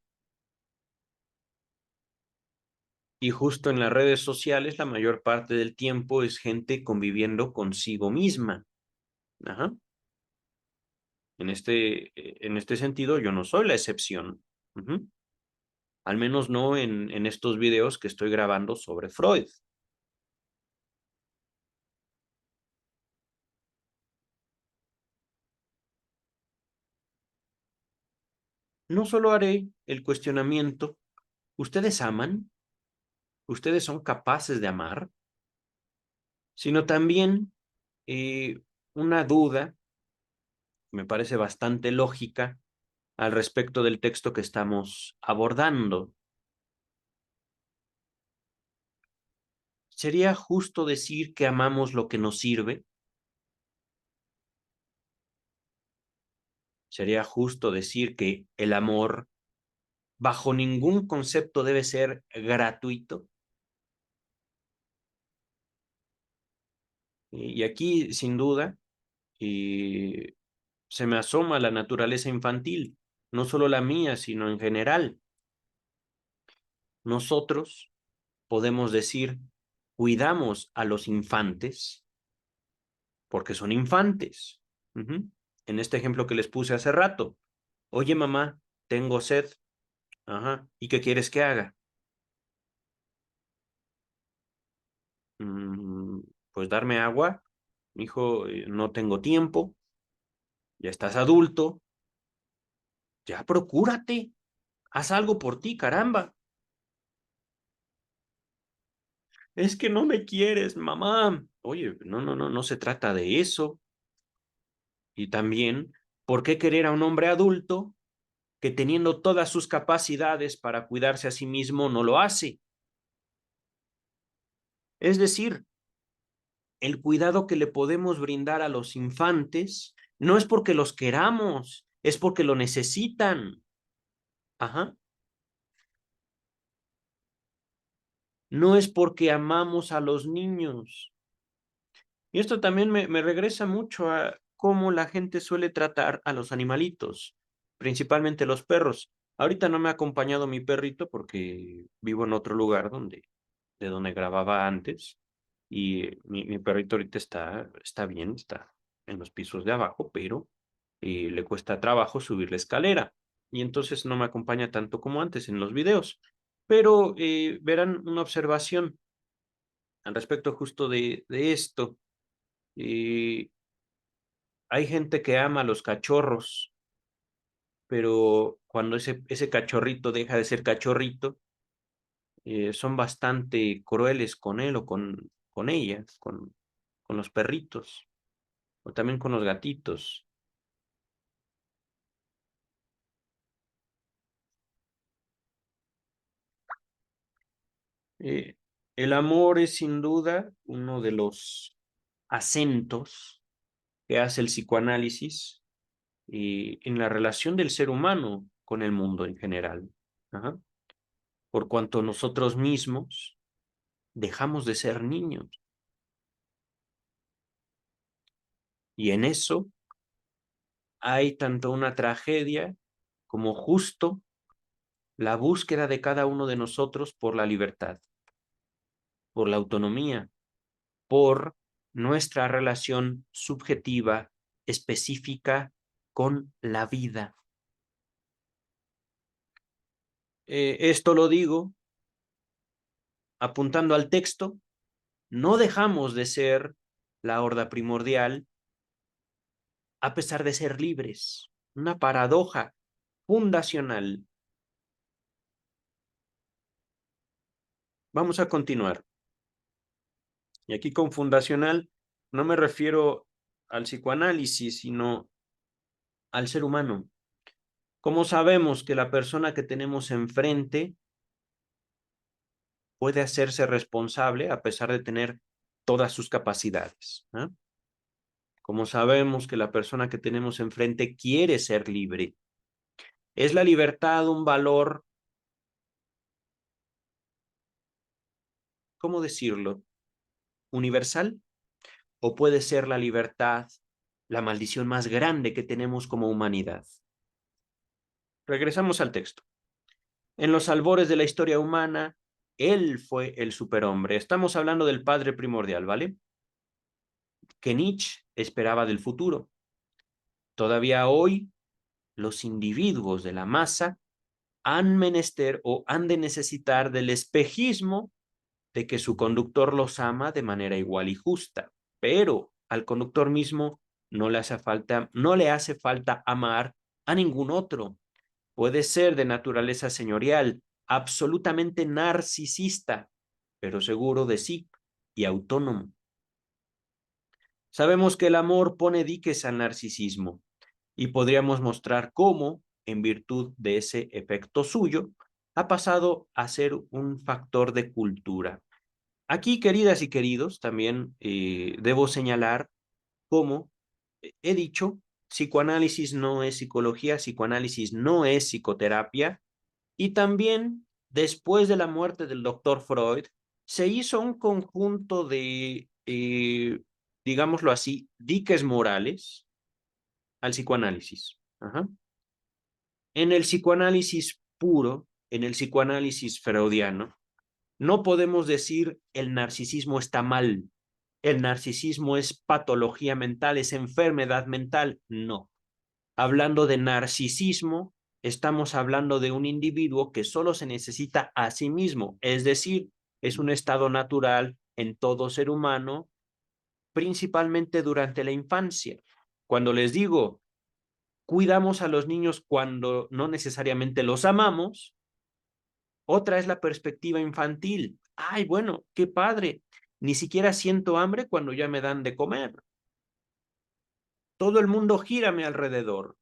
Y justo en las redes sociales, la mayor parte del tiempo es gente conviviendo consigo misma. Ajá. En este sentido, yo no soy la excepción. Ujú. Al menos no en estos videos que estoy grabando sobre Freud. no solo haré el cuestionamiento, ¿ustedes aman? ¿Ustedes son capaces de amar? Sino también eh, una duda, me parece bastante lógica, al respecto del texto que estamos abordando. ¿Sería justo decir que amamos lo que nos sirve? ¿Sería justo decir que el amor bajo ningún concepto debe ser gratuito? Y aquí, sin duda, se me asoma la naturaleza infantil, no solo la mía, sino en general. Nosotros podemos decir, cuidamos a los infantes porque son infantes. Uh-huh. En este ejemplo que les puse hace rato, oye mamá, tengo sed. Ajá. ¿Y qué quieres que haga? Mm, pues darme agua. Hijo, no tengo tiempo, ya estás adulto, ya procúrate, haz algo por ti, caramba. Es que no me quieres, mamá. Oye, no se trata de eso. Y también, ¿por qué querer a un hombre adulto que teniendo todas sus capacidades para cuidarse a sí mismo no lo hace? Es decir, el cuidado que le podemos brindar a los infantes no es porque los queramos, es porque lo necesitan. Ajá. No es porque amamos a los niños. Y esto también me regresa mucho a cómo la gente suele tratar a los animalitos, principalmente los perros. Ahorita no me ha acompañado mi perrito porque vivo en otro lugar de donde grababa antes y mi perrito ahorita está bien, está en los pisos de abajo, pero le cuesta trabajo subir la escalera y entonces no me acompaña tanto como antes en los videos. Pero verán una observación al respecto justo de esto. Eh, Hay gente que ama a los cachorros, pero cuando ese cachorrito deja de ser cachorrito, son bastante crueles con él o con ella, con los perritos, o también con los gatitos. Eh, el amor es sin duda uno de los acentos que hace el psicoanálisis en la relación del ser humano con el mundo en general. Ajá. Por cuanto nosotros mismos dejamos de ser niños. Y en eso hay tanto una tragedia como justo la búsqueda de cada uno de nosotros por la libertad, por la autonomía, por nuestra relación subjetiva, específica con la vida. Esto lo digo apuntando al texto, no dejamos de ser la horda primordial a pesar de ser libres. Una paradoja fundacional. Vamos a continuar. Y aquí con fundacional no me refiero al psicoanálisis, sino al ser humano. ¿Cómo sabemos que la persona que tenemos enfrente puede hacerse responsable a pesar de tener todas sus capacidades? ¿Eh? ¿Cómo sabemos que la persona que tenemos enfrente quiere ser libre? ¿Es la libertad un valor, cómo decirlo, universal? ¿O puede ser la libertad la maldición más grande que tenemos como humanidad? Regresamos al texto. En los albores de la historia humana, él fue el superhombre. Estamos hablando del padre primordial, ¿vale? Que Nietzsche esperaba del futuro. Todavía hoy, los individuos de la masa han menester o han de necesitar del espejismo de que su conductor los ama de manera igual y justa. Pero al conductor mismo no le hace falta amar a ningún otro. Puede ser de naturaleza señorial, absolutamente narcisista, pero seguro de sí y autónomo. Sabemos que el amor pone diques al narcisismo y podríamos mostrar cómo, en virtud de ese efecto suyo, ha pasado a ser un factor de cultura. Aquí, queridas y queridos, también debo señalar cómo he dicho, psicoanálisis no es psicología, psicoanálisis no es psicoterapia, y también después de la muerte del doctor Freud, se hizo un conjunto de, digámoslo así, diques morales al psicoanálisis. Ajá. En el psicoanálisis puro, en el psicoanálisis freudiano, no podemos decir el narcisismo está mal, el narcisismo es patología mental, es enfermedad mental. No. Hablando de narcisismo, estamos hablando de un individuo que solo se necesita a sí mismo, es decir, es un estado natural en todo ser humano, principalmente durante la infancia. Cuando les digo, cuidamos a los niños cuando no necesariamente los amamos, otra es la perspectiva infantil. Ay, bueno, qué padre. Ni siquiera siento hambre cuando ya me dan de comer. Todo el mundo gira a mi alrededor.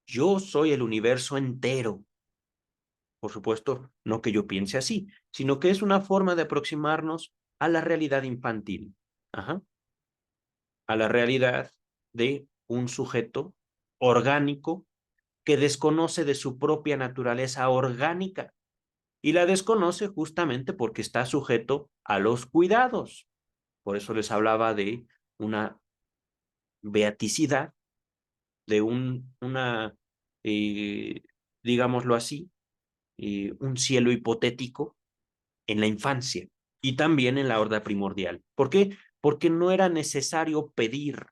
Yo soy el universo entero. Por supuesto, no que yo piense así, sino que es una forma de aproximarnos a la realidad infantil. Ajá. A la realidad de un sujeto orgánico que desconoce de su propia naturaleza orgánica y la desconoce justamente porque está sujeto a los cuidados. Por eso les hablaba de una beaticidad, de eh, digámoslo así, un cielo hipotético en la infancia y también en la horda primordial. ¿Por qué? Porque no era necesario pedir.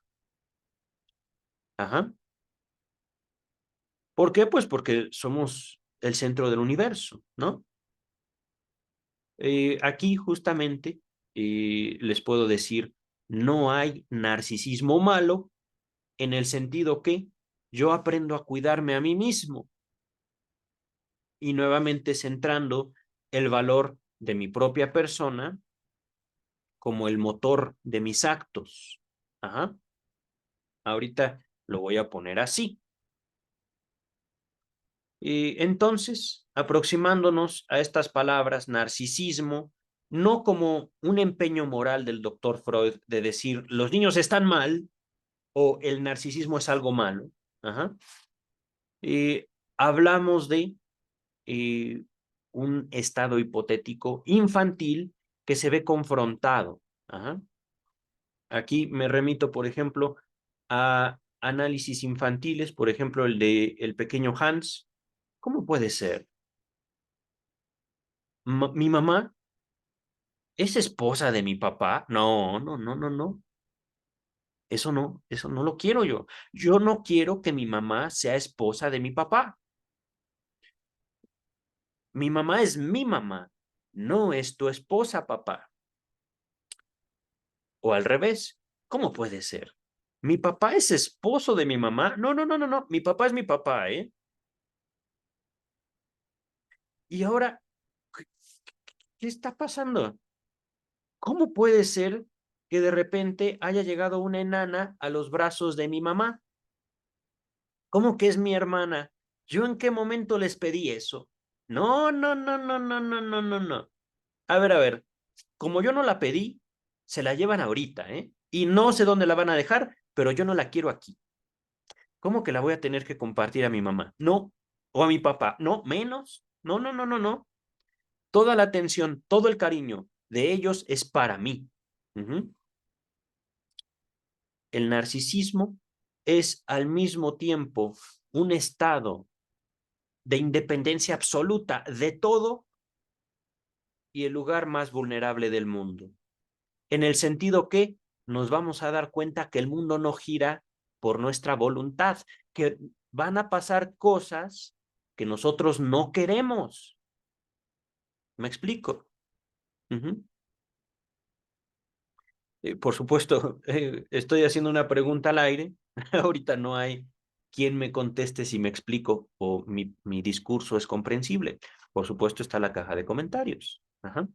Ajá. ¿Por qué? Pues porque somos el centro del universo, ¿no? Aquí justamente les puedo decir, no hay narcisismo malo en el sentido que yo aprendo a cuidarme a mí mismo y nuevamente centrando el valor de mi propia persona como el motor de mis actos. Ajá. Ahorita lo voy a poner así. Y entonces, aproximándonos a estas palabras, narcisismo, no como un empeño moral del doctor Freud de decir los niños están mal o el narcisismo es algo malo. Ajá. Hablamos de eh, un estado hipotético infantil que se ve confrontado. Ajá. Aquí me remito, por ejemplo, a análisis infantiles, por ejemplo, el de el pequeño Hans. ¿Cómo puede ser? Mi mamá es esposa de mi papá. No, no, no, no, no. Eso no lo quiero yo. Yo no quiero que mi mamá sea esposa de mi papá. Mi mamá es mi mamá, no es tu esposa, papá. O al revés, ¿cómo puede ser? Mi papá es esposo de mi mamá. No, no, no, no, no. Mi papá es mi papá, ¿eh? Y ahora, ¿qué está pasando? ¿Cómo puede ser que de repente haya llegado una enana a los brazos de mi mamá? ¿Cómo que es mi hermana? ¿Yo en qué momento les pedí eso? No, no, no, no, no, no, no, no, no. A ver, como yo no la pedí, se la llevan ahorita, ¿eh? Y no sé dónde la van a dejar, pero yo no la quiero aquí. ¿Cómo que la voy a tener que compartir a mi mamá? No. O a mi papá. No, menos. No, no, no, no, no. Toda la atención, todo el cariño de ellos es para mí. Ujú. El narcisismo es al mismo tiempo un estado de independencia absoluta de todo y el lugar más vulnerable del mundo. En el sentido que nos vamos a dar cuenta que el mundo no gira por nuestra voluntad, que van a pasar cosas que nosotros no queremos. ¿Me explico? Uh -huh. Por supuesto, estoy haciendo una pregunta al aire. Ahorita no hay quien me conteste si me explico o mi discurso es comprensible. Por supuesto está la caja de comentarios. Ajá.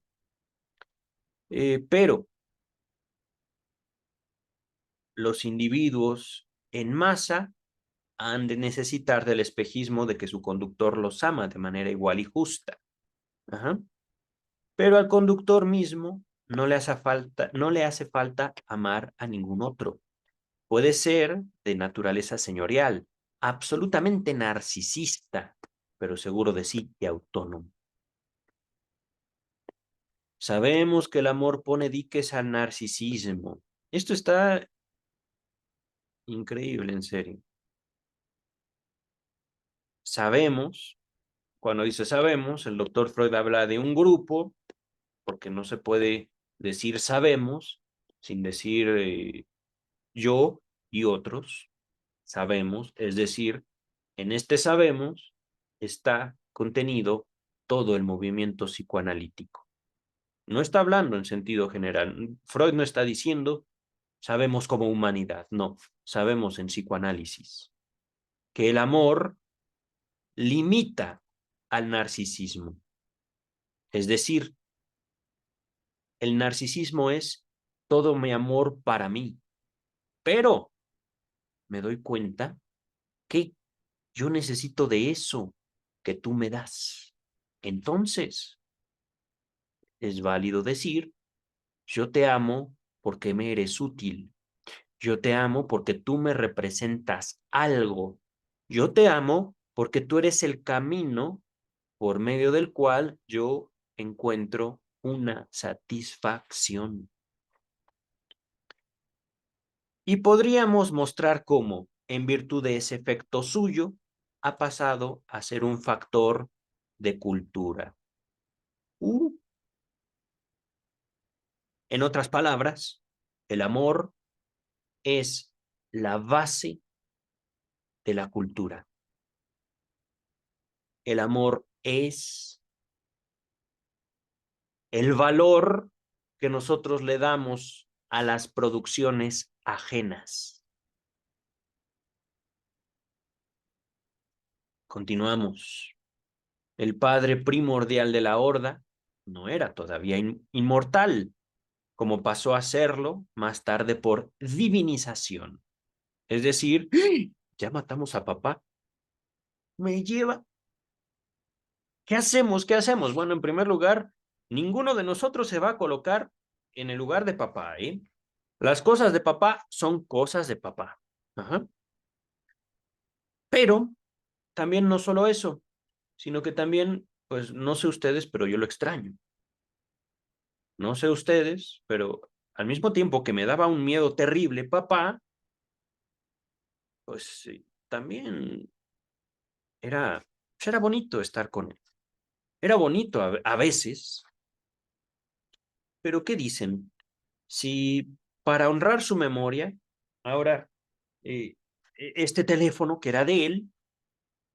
Pero los individuos en masa han de necesitar del espejismo de que su conductor los ama de manera igual y justa. Ajá. Pero al conductor mismo no le hace falta amar a ningún otro. Puede ser de naturaleza señorial, absolutamente narcisista, pero seguro de sí y autónomo. Sabemos que el amor pone diques al narcisismo. Esto está increíble, en serio. Sabemos, cuando dice sabemos, el doctor Freud habla de un grupo, porque no se puede decir sabemos sin decir yo y otros. Sabemos, es decir, en este sabemos está contenido todo el movimiento psicoanalítico. No está hablando en sentido general. Freud no está diciendo sabemos como humanidad, no, sabemos en psicoanálisis que el amor limita al narcisismo. Es decir, el narcisismo es todo mi amor para mí, pero me doy cuenta que yo necesito de eso que tú me das. Entonces, es válido decir, yo te amo porque me eres útil. Yo te amo porque tú me representas algo. Yo te amo porque tú eres el camino por medio del cual yo encuentro una satisfacción. Y podríamos mostrar cómo, en virtud de ese efecto suyo, ha pasado a ser un factor de cultura. Uh, En otras palabras, el amor es la base de la cultura. El amor es el valor que nosotros le damos a las producciones ajenas. Continuamos. El padre primordial de la horda no era todavía inmortal, como pasó a serlo más tarde por divinización. Es decir, ya matamos a papá. Me lleva. ¿Qué hacemos? ¿Qué hacemos? Bueno, en primer lugar, ninguno de nosotros se va a colocar en el lugar de papá, ¿eh? Las cosas de papá son cosas de papá. Ajá. Pero también no solo eso, sino que también, pues no sé ustedes, pero yo lo extraño. No sé ustedes, pero al mismo tiempo que me daba un miedo terrible papá, pues sí, también era, pues, era bonito estar con él. Era bonito a veces, pero ¿qué dicen? Si para honrar su memoria, ahora este teléfono que era de él,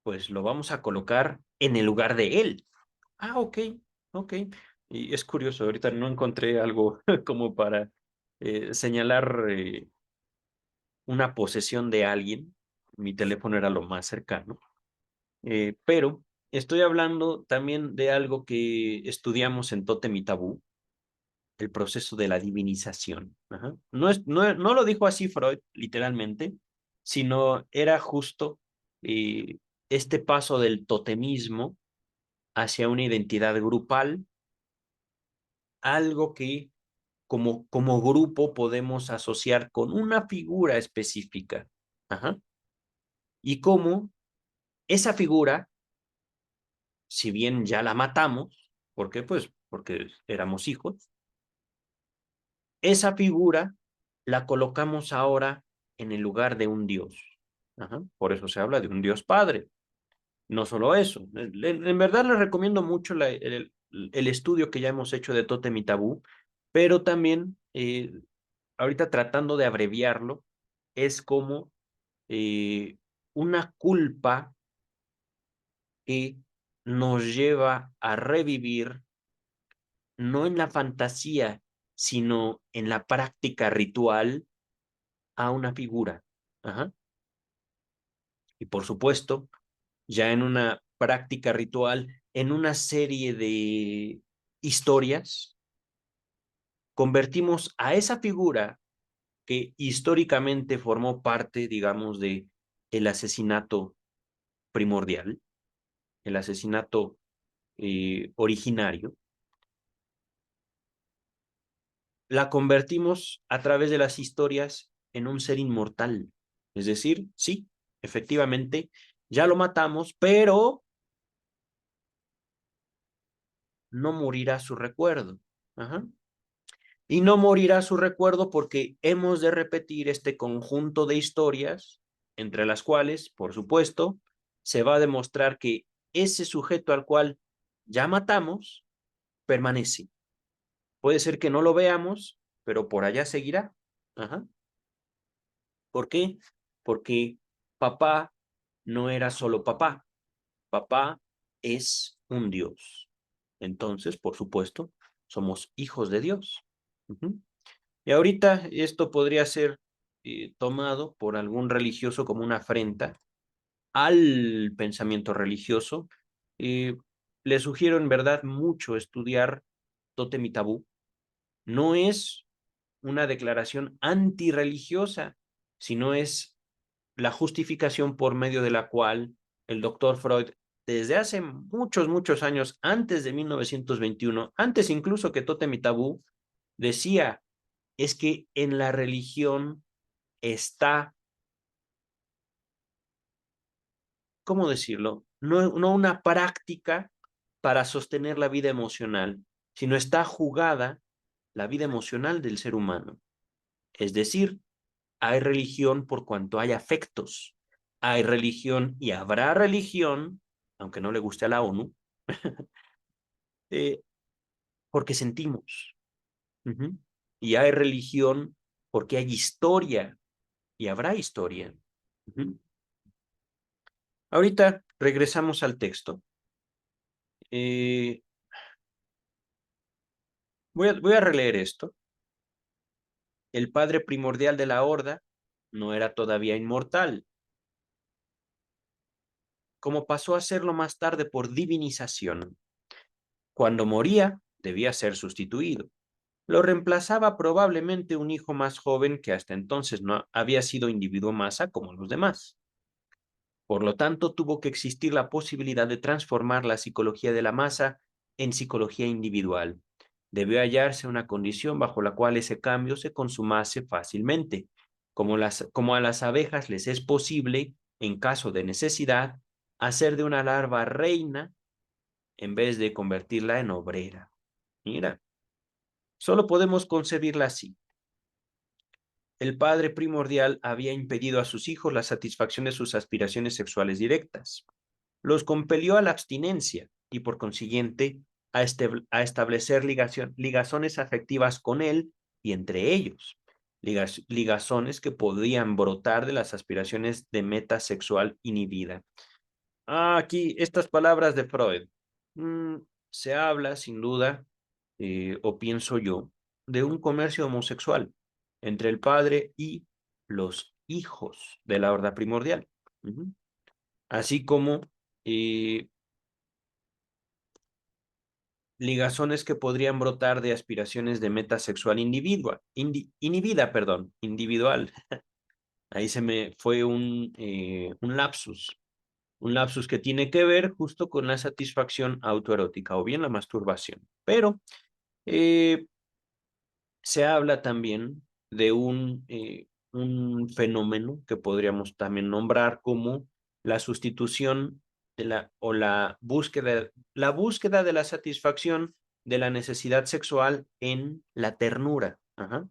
pues lo vamos a colocar en el lugar de él. Ah, ok, ok. Y es curioso, ahorita no encontré algo como para señalar una posesión de alguien. Mi teléfono era lo más cercano. Pero estoy hablando también de algo que estudiamos en Tótem y Tabú, el proceso de la divinización. Ajá. No lo dijo así Freud, literalmente, sino era justo este paso del totemismo hacia una identidad grupal, algo que como grupo podemos asociar con una figura específica. Ajá. Y cómo esa figura, si bien ya la matamos, ¿por qué? Pues porque éramos hijos, esa figura la colocamos ahora en el lugar de un Dios. Ajá. Por eso se habla de un Dios Padre. No solo eso. En verdad les recomiendo mucho el estudio que ya hemos hecho de Tótem y Tabú, pero también, ahorita tratando de abreviarlo, es como eh, una culpa que nos lleva a revivir, no en la fantasía, sino en la práctica ritual, a una figura. Ajá. por supuesto, ya en una práctica ritual, en una serie de historias, convertimos a esa figura que históricamente formó parte, digamos, de el asesinato primordial, el asesinato originario, la convertimos a través de las historias en un ser inmortal. Es decir, sí, efectivamente, ya lo matamos, pero no morirá su recuerdo. Ajá. Y no morirá su recuerdo porque hemos de repetir este conjunto de historias, entre las cuales, por supuesto, se va a demostrar que ese sujeto al cual ya matamos permanece. Puede ser que no lo veamos, pero por allá seguirá. Ajá. ¿Por qué? Porque papá no era solo papá. Papá es un Dios. Entonces, por supuesto, somos hijos de Dios. Uh-huh. Y ahorita esto podría ser tomado por algún religioso como una afrenta al pensamiento religioso. Eh, Le sugiero en verdad mucho estudiar Tótem y Tabú. No es una declaración antirreligiosa, sino es la justificación por medio de la cual el doctor Freud, desde hace muchos, muchos años, antes de 1921, antes incluso que Tótem y Tabú, decía, es que en la religión está, ¿cómo decirlo? No una práctica para sostener la vida emocional, sino está jugada la vida emocional del ser humano. Es decir, hay religión por cuanto hay afectos. Hay religión y habrá religión, aunque no le guste a la ONU, eh, porque sentimos. Uh-huh. Y hay religión porque hay historia y habrá historia. Uh-huh. Ahorita regresamos al texto. Eh, voy a releer esto. El padre primordial de la horda no era todavía inmortal, como pasó a serlo más tarde por divinización. Cuando moría, debía ser sustituido. Lo reemplazaba probablemente un hijo más joven que hasta entonces no había sido individuo masa como los demás. Por lo tanto, tuvo que existir la posibilidad de transformar la psicología de la masa en psicología individual. Debió hallarse una condición bajo la cual ese cambio se consumase fácilmente, como a las abejas les es posible, en caso de necesidad, hacer de una larva reina en vez de convertirla en obrera. Mira, solo podemos concebirla así. El padre primordial había impedido a sus hijos la satisfacción de sus aspiraciones sexuales directas. Los compelió a la abstinencia y, por consiguiente, a establecer ligazones afectivas con él y entre ellos. Ligazones que podían brotar de las aspiraciones de meta sexual inhibida. Aquí, estas palabras de Freud. Mm, Se habla, sin duda, o pienso yo, de un comercio homosexual entre el padre y los hijos de la horda primordial. Ujú. Así como eh, ligazones que podrían brotar de aspiraciones de meta sexual inhibida, perdón, individual. Ahí se me fue un lapsus que tiene que ver justo con la satisfacción autoerótica o bien la masturbación. Pero eh, se habla también de un fenómeno que podríamos también nombrar como la sustitución de o la búsqueda de la satisfacción de la necesidad sexual en la ternura. Ajá.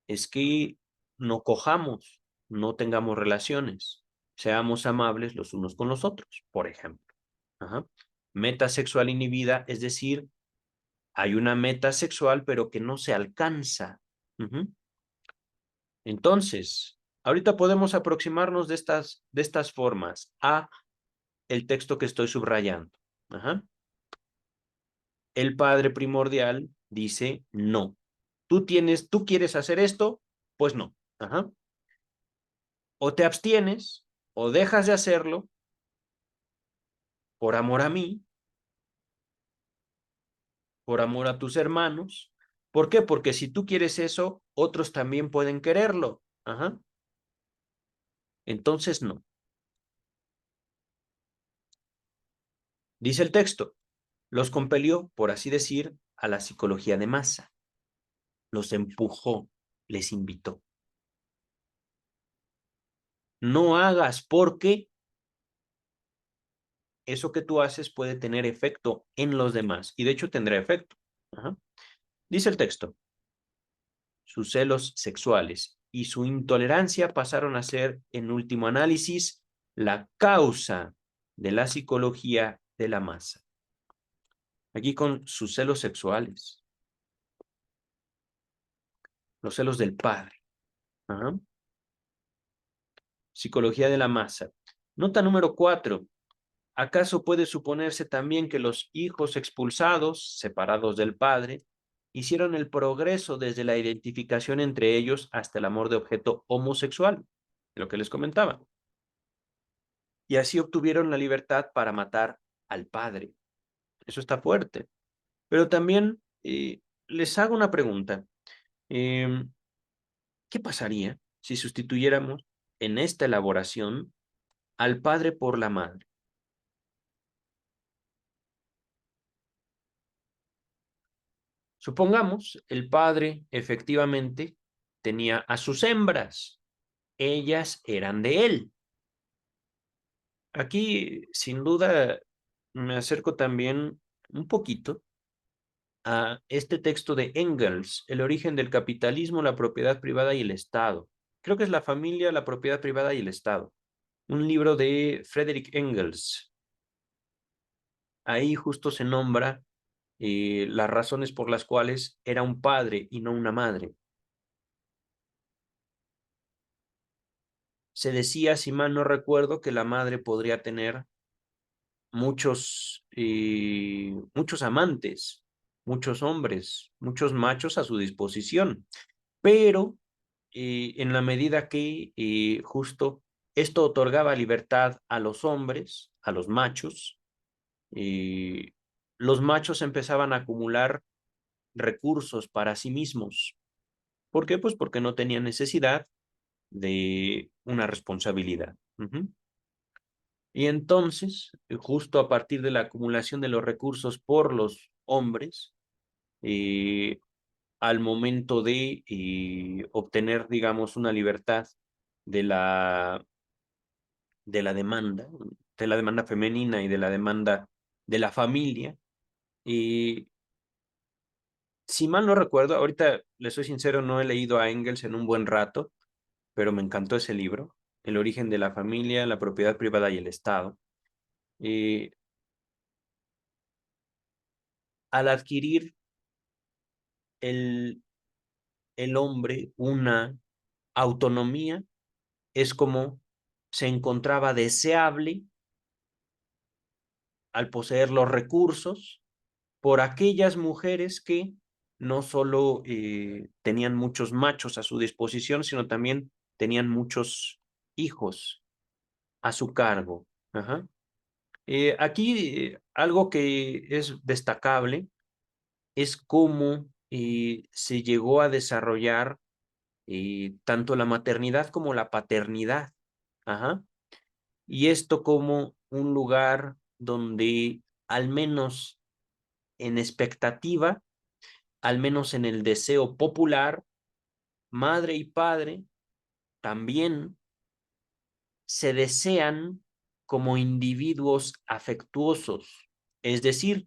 Es que no cojamos, no tengamos relaciones, seamos amables los unos con los otros, por ejemplo. Ajá. Meta sexual inhibida, es decir, hay una meta sexual, pero que no se alcanza. Uh-huh. Entonces, ahorita podemos aproximarnos de estas formas a el texto que estoy subrayando. Ajá. El padre primordial dice no. Tú quieres hacer esto, pues no. Ajá. O te abstienes o dejas de hacerlo por amor a mí, por amor a tus hermanos. ¿Por qué? Porque si tú quieres eso, otros también pueden quererlo. Ajá. Entonces, no. Dice el texto, los compelió, por así decir, a la psicología de masa. Los empujó, les invitó. No hagas porque eso que tú haces puede tener efecto en los demás. Y de hecho tendrá efecto. Ajá. Dice el texto, sus celos sexuales y su intolerancia pasaron a ser, en último análisis, la causa de la psicología de la masa. Aquí con sus celos sexuales, los celos del padre. Ajá. Psicología de la masa. Nota número 4. ¿Acaso puede suponerse también que los hijos expulsados, separados del padre, hicieron el progreso desde la identificación entre ellos hasta el amor de objeto homosexual? Lo que les comentaba. Y así obtuvieron la libertad para matar al padre. Eso está fuerte. Pero también les hago una pregunta. Eh, ¿Qué pasaría si sustituyéramos en esta elaboración al padre por la madre? Supongamos, el padre efectivamente tenía a sus hembras. Ellas eran de él. Aquí, sin duda, me acerco también un poquito a este texto de Engels, El origen del capitalismo, la propiedad privada y el Estado. Creo que es La familia, la propiedad privada y el Estado. Un libro de Friedrich Engels. Ahí justo se nombra las razones por las cuales era un padre y no una madre. Se decía, si mal no recuerdo, que la madre podría tener muchos amantes, muchos hombres, muchos machos a su disposición, pero en la medida que justo esto otorgaba libertad a los hombres, a eh, los machos empezaban a acumular recursos para sí mismos. ¿Por qué? Pues porque no tenían necesidad de una responsabilidad. Y entonces, justo a partir de la acumulación de los recursos por los hombres, eh, al momento de obtener, digamos, una libertad de la, de la demanda, de la demanda femenina y de la demanda de la familia, y si mal no recuerdo, ahorita les soy sincero, no he leído a Engels en un buen rato, pero me encantó ese libro, El origen de la familia, la propiedad privada y el Estado. Eh, Al adquirir el, el hombre una autonomía, es como se encontraba deseable al poseer los recursos por aquellas mujeres que no solo tenían muchos machos a su disposición, sino también tenían muchos hijos a su cargo. Ajá. Aquí algo que es destacable es cómo se llegó a desarrollar tanto la maternidad como la paternidad. Ajá. Y esto como un lugar donde al menos en expectativa, al menos en el deseo popular, madre y padre también se desean como individuos afectuosos. Es decir,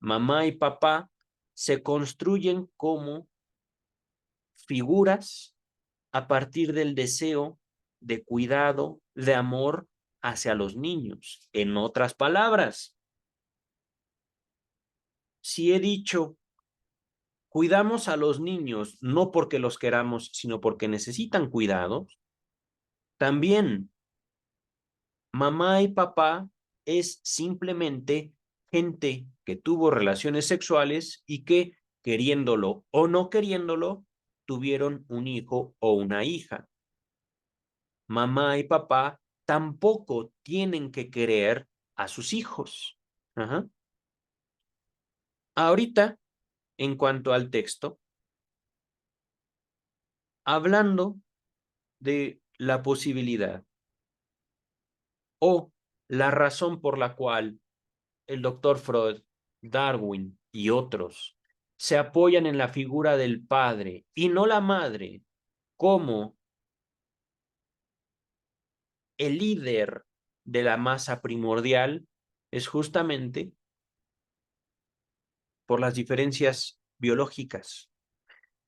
mamá y papá se construyen como figuras a partir del deseo de cuidado, de amor hacia los niños. En otras palabras, si he dicho, cuidamos a los niños no porque los queramos, sino porque necesitan cuidados, también mamá y papá es simplemente gente que tuvo relaciones sexuales y que, queriéndolo o no queriéndolo, tuvieron un hijo o una hija. Mamá y papá tampoco tienen que querer a sus hijos. Ajá. Ahorita, en cuanto al texto, hablando de la posibilidad o la razón por la cual el doctor Freud, Darwin y otros se apoyan en la figura del padre y no la madre como el líder de la masa primordial, es justamente por las diferencias biológicas.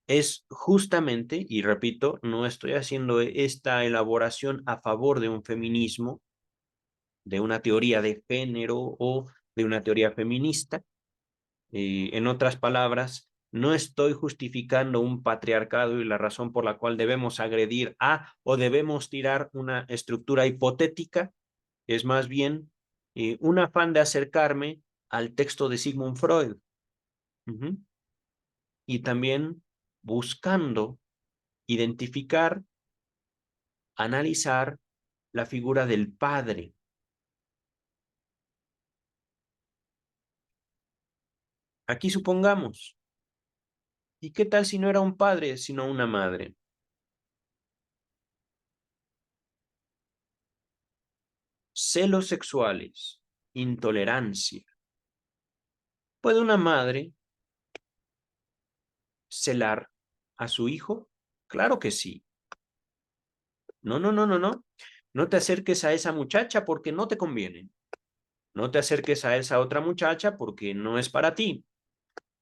Es justamente, y repito, no estoy haciendo esta elaboración a favor de un feminismo, de una teoría de género o de una teoría feminista. En otras palabras, no estoy justificando un patriarcado y la razón por la cual debemos agredir a o debemos tirar una estructura hipotética. Es más bien un afán de acercarme al texto de Sigmund Freud. Uh-huh. Y también buscando identificar, analizar la figura del padre. Aquí supongamos, ¿y qué tal si no era un padre, sino una madre? Celos sexuales, intolerancia. ¿Puede una madre celar a su hijo? Claro que sí. No, no, no, no, no. No te acerques a esa muchacha porque no te conviene. No te acerques a esa otra muchacha porque no es para ti.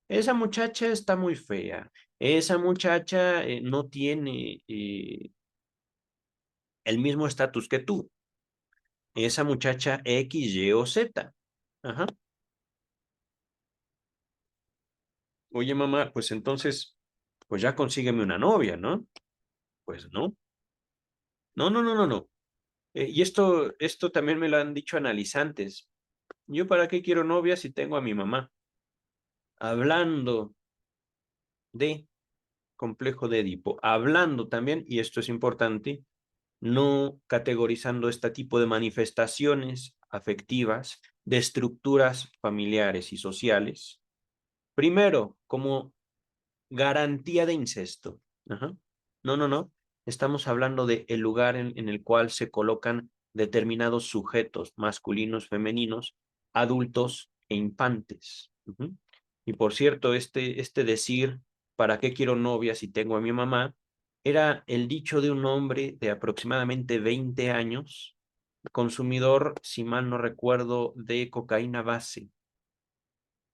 Esa muchacha está muy fea. Esa muchacha no tiene el mismo estatus que tú. Esa muchacha X, Y o Z. Ajá. Oye, mamá, pues entonces, pues ya consígueme una novia, ¿no? Pues no. No, no, no, no, no. Y esto también me lo han dicho analizantes. ¿Yo para qué quiero novia si tengo a mi mamá? Hablando de complejo de Edipo, hablando también, y esto es importante, no categorizando este tipo de manifestaciones afectivas de estructuras familiares y sociales, primero, como garantía de incesto. Ajá. No, no, no. Estamos hablando de el lugar en el cual se colocan determinados sujetos masculinos, femeninos, adultos e infantes. Ujú. Y por cierto, este decir, ¿para qué quiero novia si tengo a mi mamá? Era el dicho de un hombre de aproximadamente 20 años, consumidor, si mal no recuerdo, de cocaína base.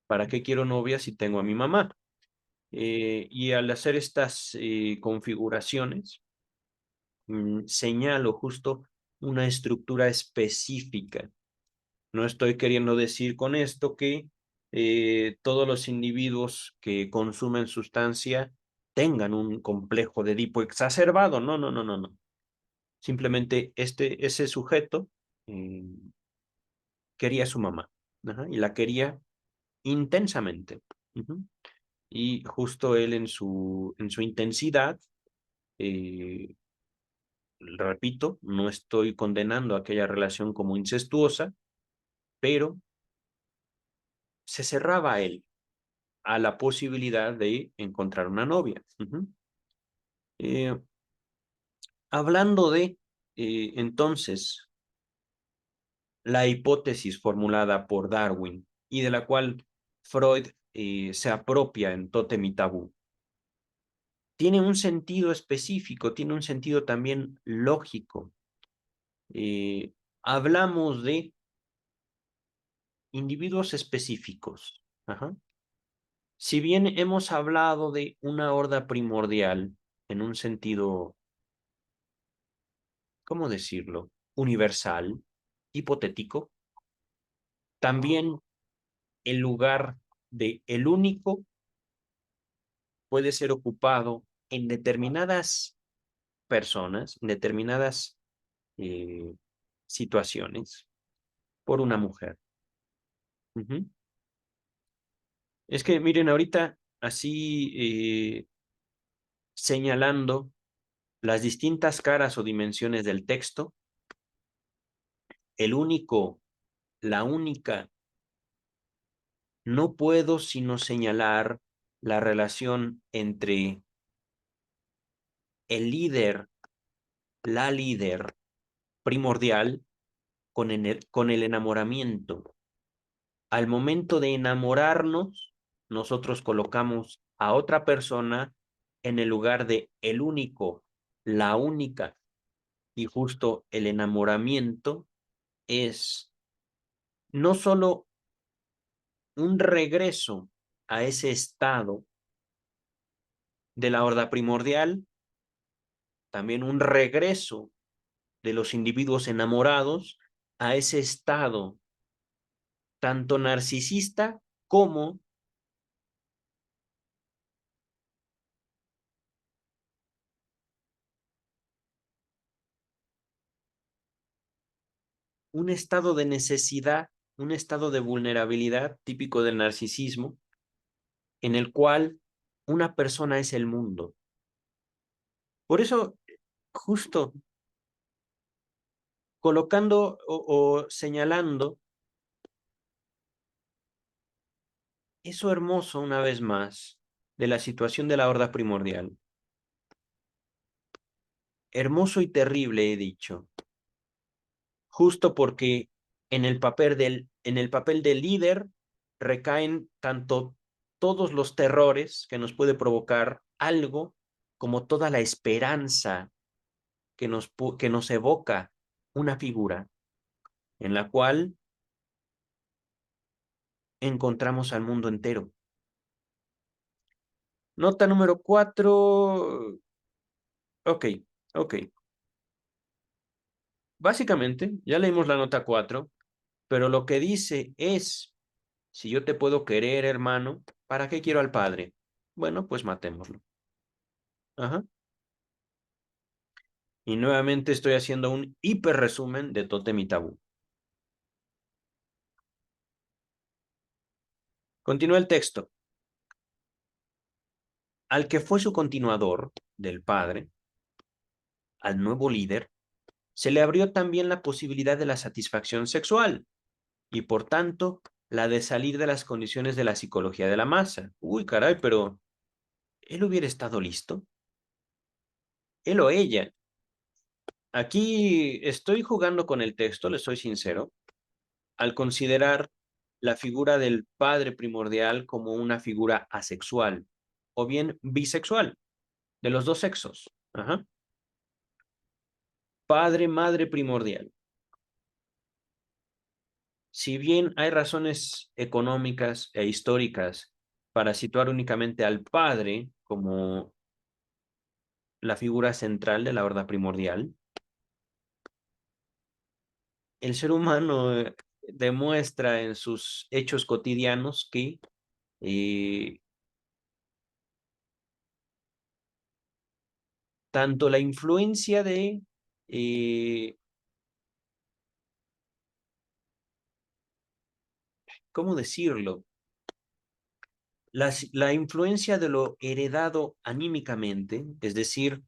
¿Para qué quiero novia si tengo a mi mamá? Y al hacer estas configuraciones, señalo justo una estructura específica. No estoy queriendo decir con esto que todos los individuos que consumen sustancia tengan un complejo de Edipo exacerbado. No, no, no, no, no. Simplemente ese sujeto eh, quería a su mamá. Ajá, y la quería intensamente. Ujú. Y justo él en su intensidad, eh, repito, no estoy condenando aquella relación como incestuosa, pero se cerraba a él a la posibilidad de encontrar una novia. Uh-huh. eh, Hablando de, entonces, la hipótesis formulada por Darwin y de la cual Freud se apropia en Tótem y Tabú, tiene un sentido específico, tiene un sentido también lógico. Hablamos de individuos específicos. Ajá. Si bien hemos hablado de una horda primordial en un sentido, ¿cómo decirlo? Universal, hipotético, también el lugar de el único puede ser ocupado en determinadas personas, en determinadas eh, situaciones, por una mujer. Uh-huh. Es que miren, ahorita así señalando las distintas caras o dimensiones del texto, el único, la única, no puedo sino señalar la relación entre el líder, la líder primordial con el enamoramiento. Al momento de enamorarnos, nosotros colocamos a otra persona en el lugar de el único, la única, y justo el enamoramiento es no solo un regreso a ese estado de la horda primordial, también un regreso de los individuos enamorados a ese estado tanto narcisista como un estado de necesidad, un estado de vulnerabilidad típico del narcisismo, en el cual una persona es el mundo. Por eso, justo colocando o señalando eso hermoso una vez más de la situación de la horda primordial. Hermoso y terrible, he dicho, justo porque en el papel del líder recaen tanto todos los terrores que nos puede provocar algo, como toda la esperanza que nos evoca una figura en la cual encontramos al mundo entero. Nota número 4. Ok, ok. Básicamente, ya leímos la nota 4, pero lo que dice es, si yo te puedo querer, hermano, ¿para qué quiero al Padre? Bueno, pues matémoslo. Ajá. Y nuevamente estoy haciendo un hiper resumen de Tótem y Tabú. Continúa el texto. Al que fue su continuador, del Padre, al nuevo líder, se le abrió también la posibilidad de la satisfacción sexual y, por tanto, la de salir de las condiciones de la psicología de la masa. Uy, caray, pero ¿él hubiera estado listo? Él o ella. Aquí estoy jugando con el texto, le soy sincero, al considerar la figura del padre primordial como una figura asexual o bien bisexual, de los dos sexos. Ajá. Padre, madre primordial. Si bien hay razones económicas e históricas para situar únicamente al padre como la figura central de la horda primordial, el ser humano demuestra en sus hechos cotidianos que eh, tanto la influencia de, eh, ¿cómo decirlo? La influencia de lo heredado anímicamente, es decir,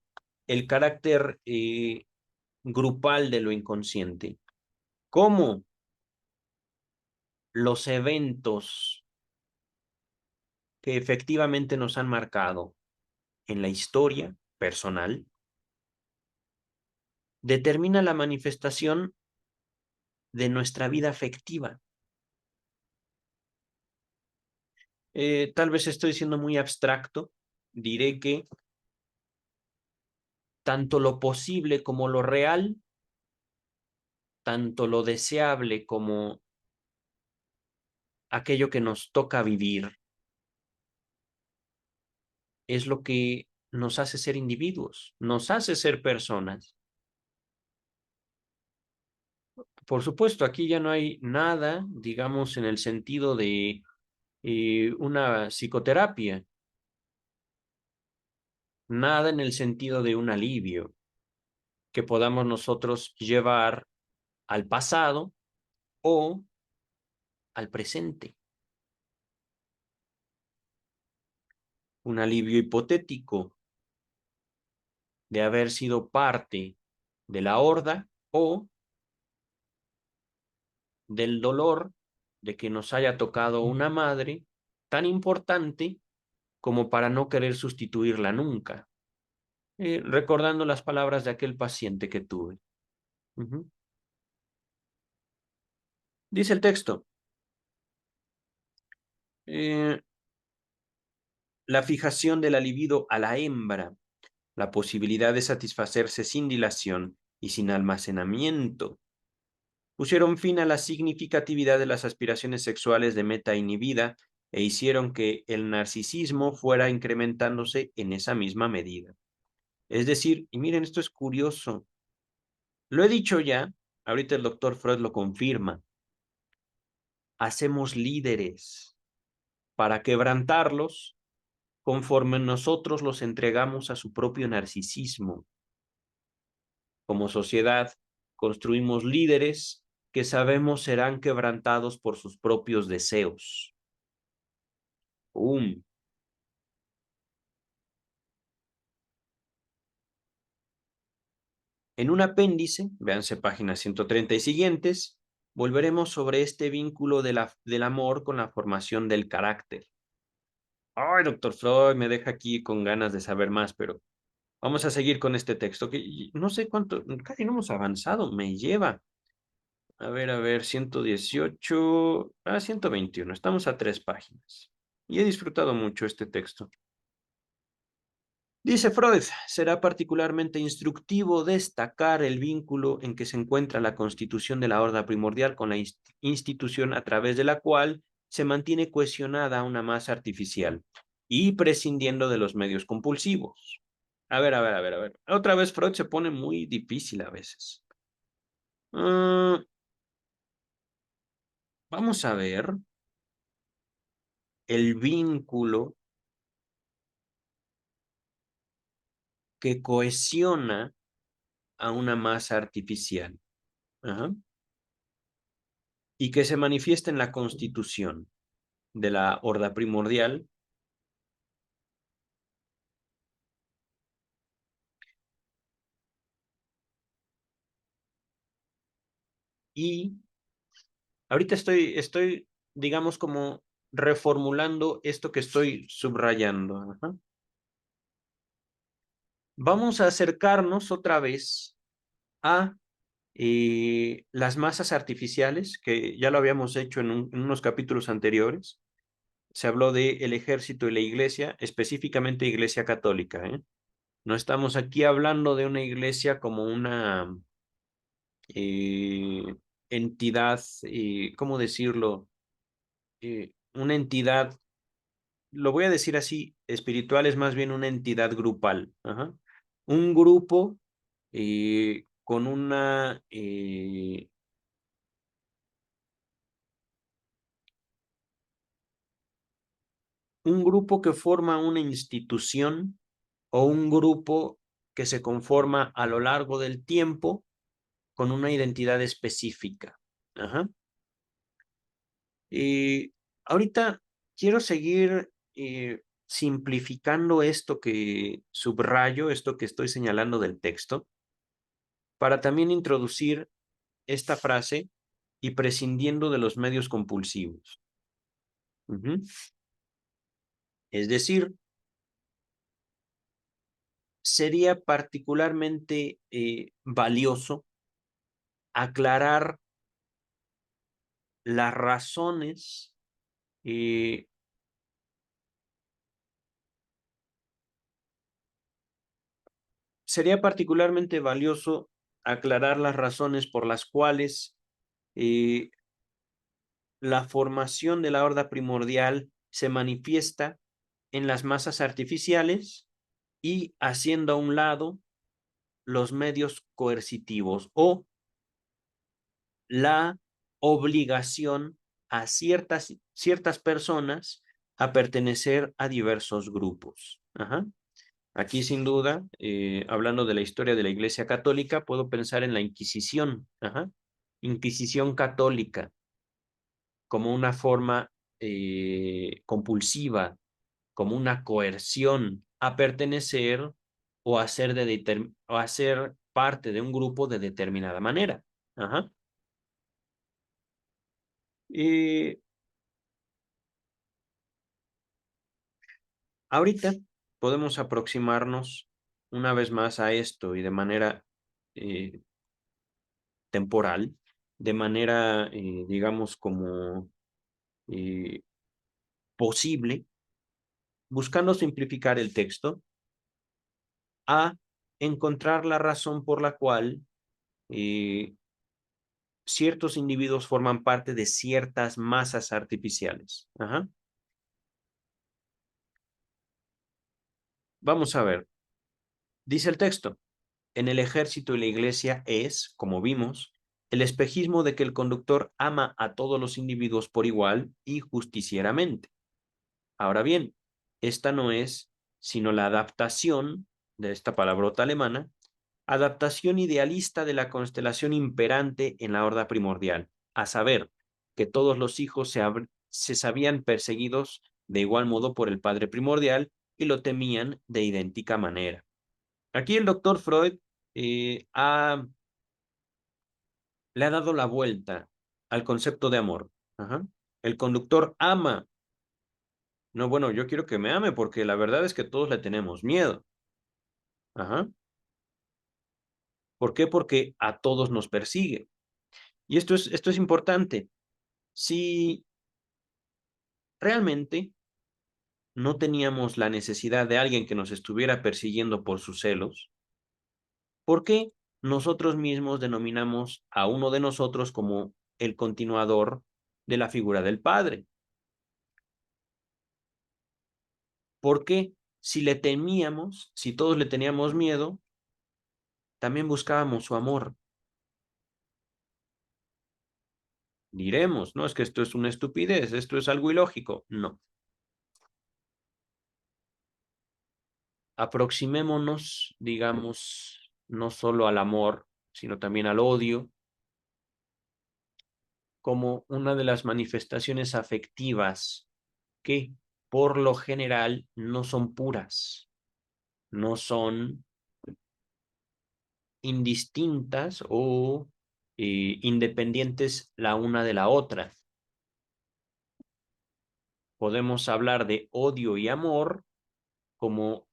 el carácter grupal de lo inconsciente, como los eventos que efectivamente nos han marcado en la historia personal, determina la manifestación de nuestra vida afectiva. Tal vez estoy siendo muy abstracto, diré que tanto lo posible como lo real, tanto lo deseable como aquello que nos toca vivir, es lo que nos hace ser individuos, nos hace ser personas. Por supuesto, aquí ya no hay nada, digamos, en el sentido de una psicoterapia, nada en el sentido de un alivio que podamos nosotros llevar al pasado o al presente. Un alivio hipotético de haber sido parte de la horda o del dolor de que nos haya tocado una madre tan importante como para no querer sustituirla nunca, recordando las palabras de aquel paciente que tuve. Ujú. Dice el texto, eh, la fijación de la libido a la hembra, la posibilidad de satisfacerse sin dilación y sin almacenamiento, pusieron fin a la significatividad de las aspiraciones sexuales de meta inhibida e hicieron que el narcisismo fuera incrementándose en esa misma medida. Es decir, y miren, esto es curioso, lo he dicho ya, ahorita el doctor Freud lo confirma, hacemos líderes para quebrantarlos conforme nosotros los entregamos a su propio narcisismo. Como sociedad, construimos líderes que sabemos serán quebrantados por sus propios deseos. ¡Pum! En un apéndice, véanse página 130 y siguientes, volveremos sobre este vínculo del amor con la formación del carácter. Ay, doctor Freud, me deja aquí con ganas de saber más, pero vamos a seguir con este texto, que no sé cuánto, casi no hemos avanzado, me lleva. A ver, 118, 121, estamos a 3 páginas. Y he disfrutado mucho este texto. Dice Freud, será particularmente instructivo destacar el vínculo en que se encuentra la constitución de la horda primordial con la institución a través de la cual se mantiene cohesionada una masa artificial y prescindiendo de los medios compulsivos. A ver. Otra vez Freud se pone muy difícil a veces. Vamos a ver el vínculo que cohesiona a una masa artificial. Ajá. Y que se manifiesta en la constitución de la horda primordial. Y ahorita estoy, digamos, como reformulando esto que estoy subrayando. Ajá. Vamos a acercarnos otra vez a las masas artificiales, que ya lo habíamos hecho en unos capítulos anteriores. Se habló de el ejército y la iglesia, específicamente iglesia católica, ¿eh? No estamos aquí hablando de una iglesia como una eh, entidad, ¿cómo decirlo? Una entidad, lo voy a decir así, espiritual es más bien una entidad grupal. Ajá. Un grupo con un grupo que forma una institución o un grupo que se conforma a lo largo del tiempo con una identidad específica. Ajá. Ahorita quiero seguir simplificando esto que subrayo, esto que estoy señalando del texto, para también introducir esta frase y prescindiendo de los medios compulsivos. Ujú. Es decir, sería particularmente valioso aclarar las razones eh, sería particularmente valioso aclarar las razones por las cuales eh, la formación de la horda primordial se manifiesta en las masas artificiales y haciendo a un lado los medios coercitivos o la obligación a ciertas personas a pertenecer a diversos grupos. Ajá. Aquí, sin duda, hablando de la historia de la Iglesia Católica, puedo pensar en la Inquisición. Ajá. Inquisición católica como una forma compulsiva, como una coerción a pertenecer o a ser parte de un grupo de determinada manera. Ajá. Eh, Ahorita podemos aproximarnos una vez más a esto y de manera eh, temporal, de manera, digamos, como eh, posible, buscando simplificar el texto, a encontrar la razón por la cual eh, ciertos individuos forman parte de ciertas masas artificiales. Ajá. Vamos a ver. Dice el texto, en el ejército y la iglesia es, como vimos, el espejismo de que el conductor ama a todos los individuos por igual y justicieramente. Ahora bien, esta no es sino la adaptación de esta palabrota alemana, adaptación idealista de la constelación imperante en la horda primordial, a saber, que todos los hijos se sabían perseguidos de igual modo por el padre primordial y lo temían de idéntica manera. Aquí el doctor Freud eh, ha, le ha dado la vuelta al concepto de amor. Ajá. El conductor ama. No, bueno, yo quiero que me ame porque la verdad es que todos le tenemos miedo. Ajá. ¿Por qué? Porque a todos nos persigue. Y esto es importante. Si realmente no teníamos la necesidad de alguien que nos estuviera persiguiendo por sus celos, ¿por qué nosotros mismos denominamos a uno de nosotros como el continuador de la figura del Padre? ¿Por qué si le temíamos, si todos le teníamos miedo, también buscábamos su amor? Diremos, no, es que esto es una estupidez, esto es algo ilógico. No. Aproximémonos, digamos, no solo al amor, sino también al odio, como una de las manifestaciones afectivas que por lo general no son puras, no son indistintas o independientes la una de la otra. Podemos hablar de odio y amor como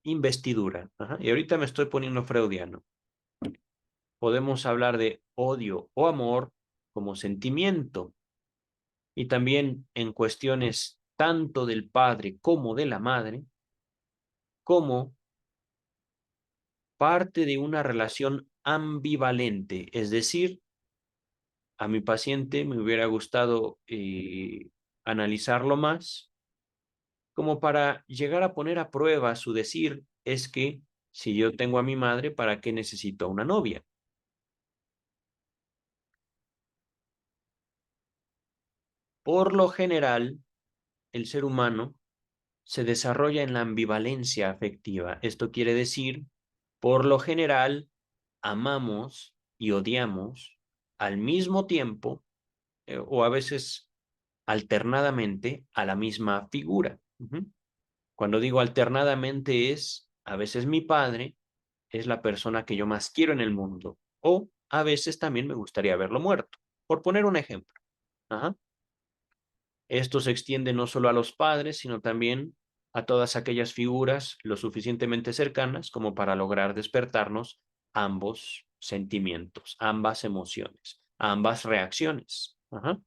investidura. Ajá. Y ahorita me estoy poniendo freudiano. Podemos hablar de odio o amor como sentimiento. Y también en cuestiones tanto del padre como de la madre, como parte de una relación ambivalente. Es decir, a mi paciente me hubiera gustado analizarlo más, como para llegar a poner a prueba su decir, es que si yo tengo a mi madre, ¿para qué necesito una novia? Por lo general, el ser humano se desarrolla en la ambivalencia afectiva. Esto quiere decir, por lo general, amamos y odiamos al mismo tiempo o a veces alternadamente a la misma figura. Cuando digo alternadamente es, a veces mi padre es la persona que yo más quiero en el mundo o a veces también me gustaría verlo muerto, por poner un ejemplo. Ajá. Esto se extiende no solo a los padres, sino también a todas aquellas figuras lo suficientemente cercanas como para lograr despertarnos ambos sentimientos, ambas emociones, ambas reacciones. Ajá.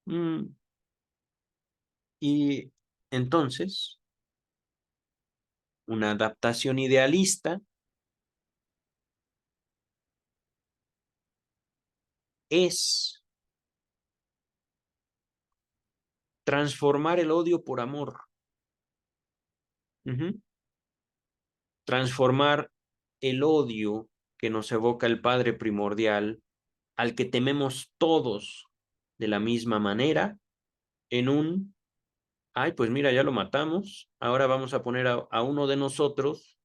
Mm, Y entonces, una adaptación idealista es transformar el odio por amor. Ujú. Transformar el odio que nos evoca el Padre primordial, al que tememos todos de la misma manera, en un, ay, pues mira, ya lo matamos, ahora vamos a poner a uno de nosotros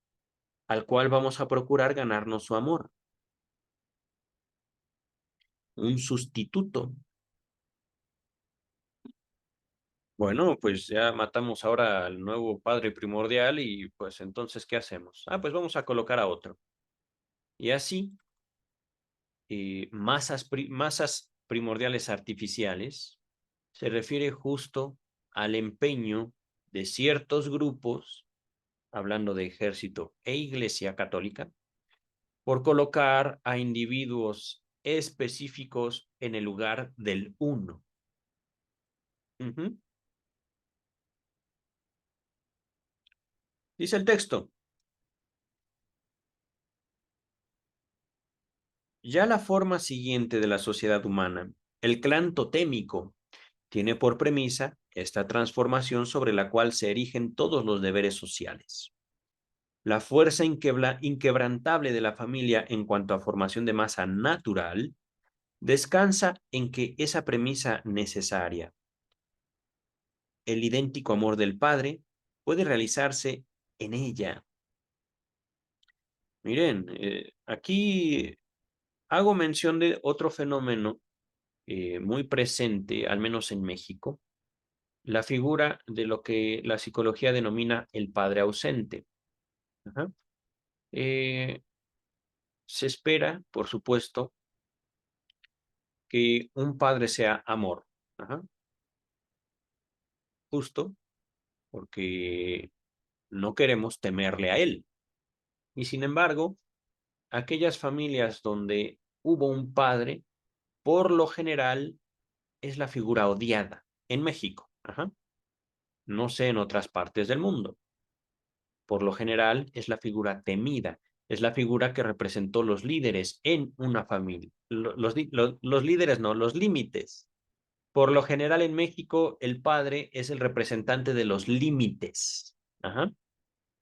al cual vamos a procurar ganarnos su amor, un sustituto. Bueno, pues ya matamos ahora al nuevo padre primordial y pues entonces, ¿qué hacemos? Ah, pues vamos a colocar a otro. Y así, masas primordiales artificiales se refiere justo al empeño de ciertos grupos, hablando de ejército e iglesia católica, por colocar a individuos específicos en el lugar del uno. Dice el texto: ya la forma siguiente de la sociedad humana, el clan totémico, tiene por premisa esta transformación sobre la cual se erigen todos los deberes sociales. La fuerza inquebrantable de la familia en cuanto a formación de masa natural descansa en que esa premisa necesaria, el idéntico amor del padre, puede realizarse en ella. Miren, aquí hago mención de otro fenómeno muy presente, al menos en México, la figura de lo que la psicología denomina el padre ausente. Ajá. Se espera, por supuesto, que un padre sea amor. Ajá. Justo porque no queremos temerle a él. Y sin embargo, aquellas familias donde hubo un padre, por lo general, es la figura odiada en México. Ajá. No sé en otras partes del mundo. Por lo general, es la figura temida. Es la figura que representó los líderes en una familia. Los líderes no, los límites. Por lo general en México, el padre es el representante de los límites. Ajá.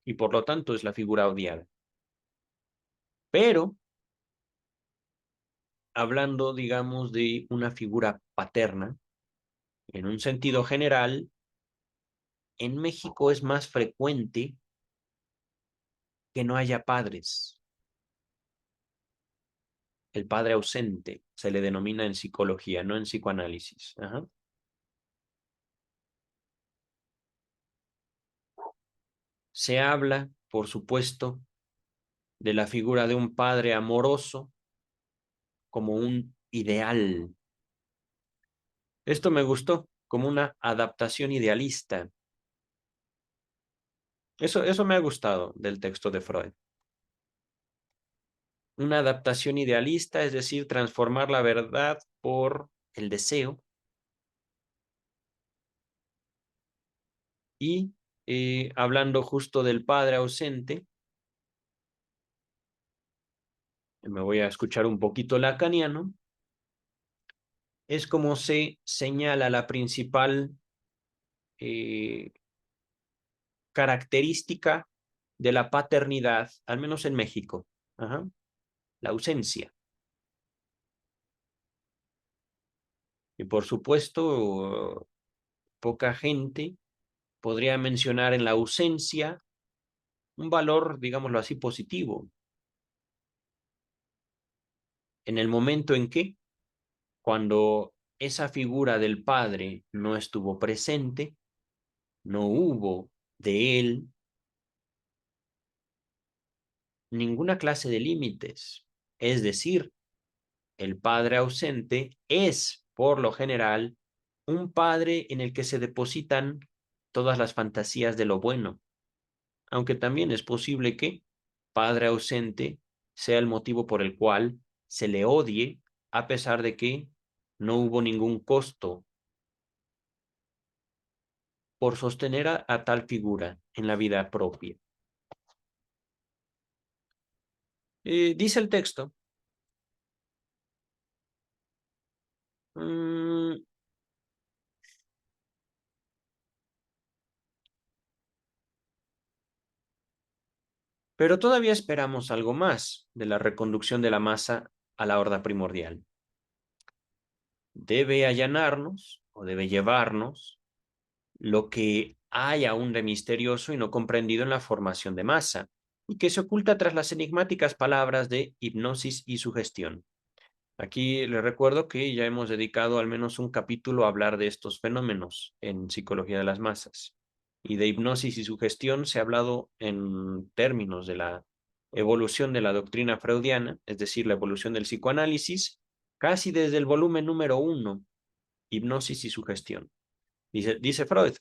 Y por lo tanto es la figura odiada. Pero, hablando, digamos, de una figura paterna, en un sentido general, en México es más frecuente que no haya padres. El padre ausente se le denomina en psicología, no en psicoanálisis. Ajá. Se habla, por supuesto, de la figura de un padre amoroso como un ideal. Esto me gustó, como una adaptación idealista. Eso me ha gustado del texto de Freud. Una adaptación idealista, es decir, transformar la verdad por el deseo. Y hablando justo del padre ausente, me voy a escuchar un poquito lacaniano, es como se señala la principal eh, característica de la paternidad, al menos en México. Ajá. La ausencia. Y por supuesto, poca gente podría mencionar en la ausencia un valor, digámoslo así, positivo. En el momento en que, cuando esa figura del padre no estuvo presente, no hubo de él ninguna clase de límites. Es decir, el padre ausente es, por lo general, un padre en el que se depositan todas las fantasías de lo bueno, aunque también es posible que padre ausente sea el motivo por el cual se le odie, a pesar de que no hubo ningún costo por sostener a tal figura en la vida propia. Dice el texto, mmm, pero todavía esperamos algo más de la reconducción de la masa a la horda primordial. Debe allanarnos o debe llevarnos lo que hay aún de misterioso y no comprendido en la formación de masa, y que se oculta tras las enigmáticas palabras de hipnosis y sugestión. Aquí les recuerdo que ya hemos dedicado al menos un capítulo a hablar de estos fenómenos en psicología de las masas. Y de hipnosis y sugestión se ha hablado en términos de la evolución de la doctrina freudiana, es decir, la evolución del psicoanálisis, casi desde el volumen número 1, Hipnosis y Sugestión. Dice Freud,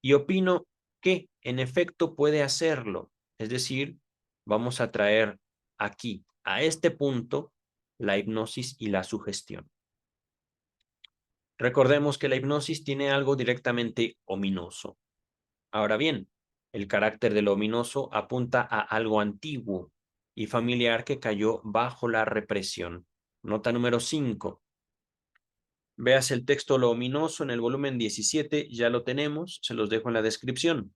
y opino que en efecto puede hacerlo. Es decir, vamos a traer aquí, a este punto, la hipnosis y la sugestión. Recordemos que la hipnosis tiene algo directamente ominoso. Ahora bien, el carácter de lo ominoso apunta a algo antiguo y familiar que cayó bajo la represión. Nota número 5. Veas el texto Lo ominoso en el volumen 17, ya lo tenemos, se los dejo en la descripción.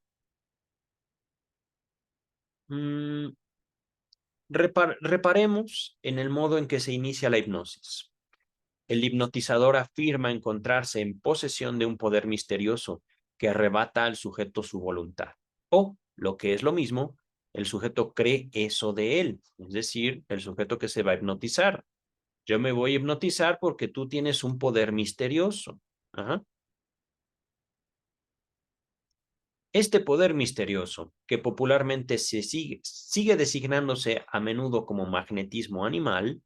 Reparemos en el modo en que se inicia la hipnosis. El hipnotizador afirma encontrarse en posesión de un poder misterioso que arrebata al sujeto su voluntad. O, lo que es lo mismo, el sujeto cree eso de él, es decir, el sujeto que se va a hipnotizar. Yo me voy a hipnotizar porque tú tienes un poder misterioso. Ajá. Este poder misterioso, que popularmente sigue designándose a menudo como magnetismo animal,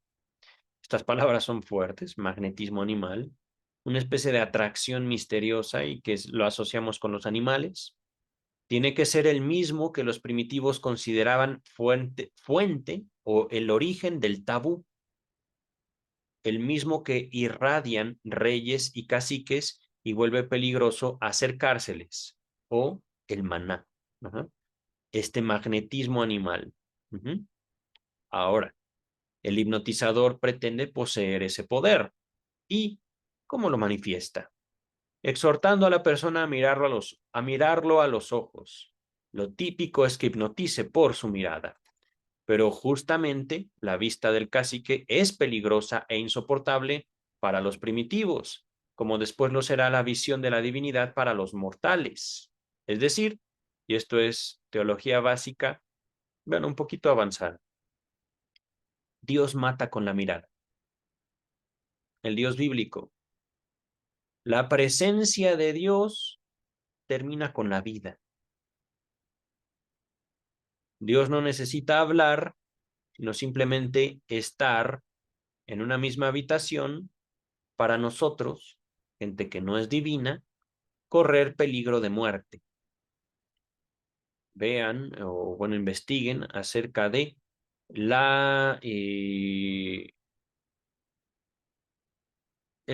estas palabras son fuertes, magnetismo animal, una especie de atracción misteriosa y que lo asociamos con los animales, tiene que ser el mismo que los primitivos consideraban fuente o el origen del tabú, el mismo que irradian reyes y caciques y vuelve peligroso acercárseles, o el maná. Ajá. Este magnetismo animal. Uh-huh. Ahora, el hipnotizador pretende poseer ese poder. ¿Y cómo lo manifiesta? Exhortando a la persona a mirarlo a los ojos. Lo típico es que hipnotice por su mirada. Pero justamente la vista del cacique es peligrosa e insoportable para los primitivos, como después lo será la visión de la divinidad para los mortales. Es decir, y esto es teología básica, bueno, un poquito avanzada, Dios mata con la mirada. El Dios bíblico. La presencia de Dios termina con la vida. Dios no necesita hablar, sino simplemente estar en una misma habitación para nosotros, gente que no es divina, correr peligro de muerte. Vean o bueno, investiguen acerca de el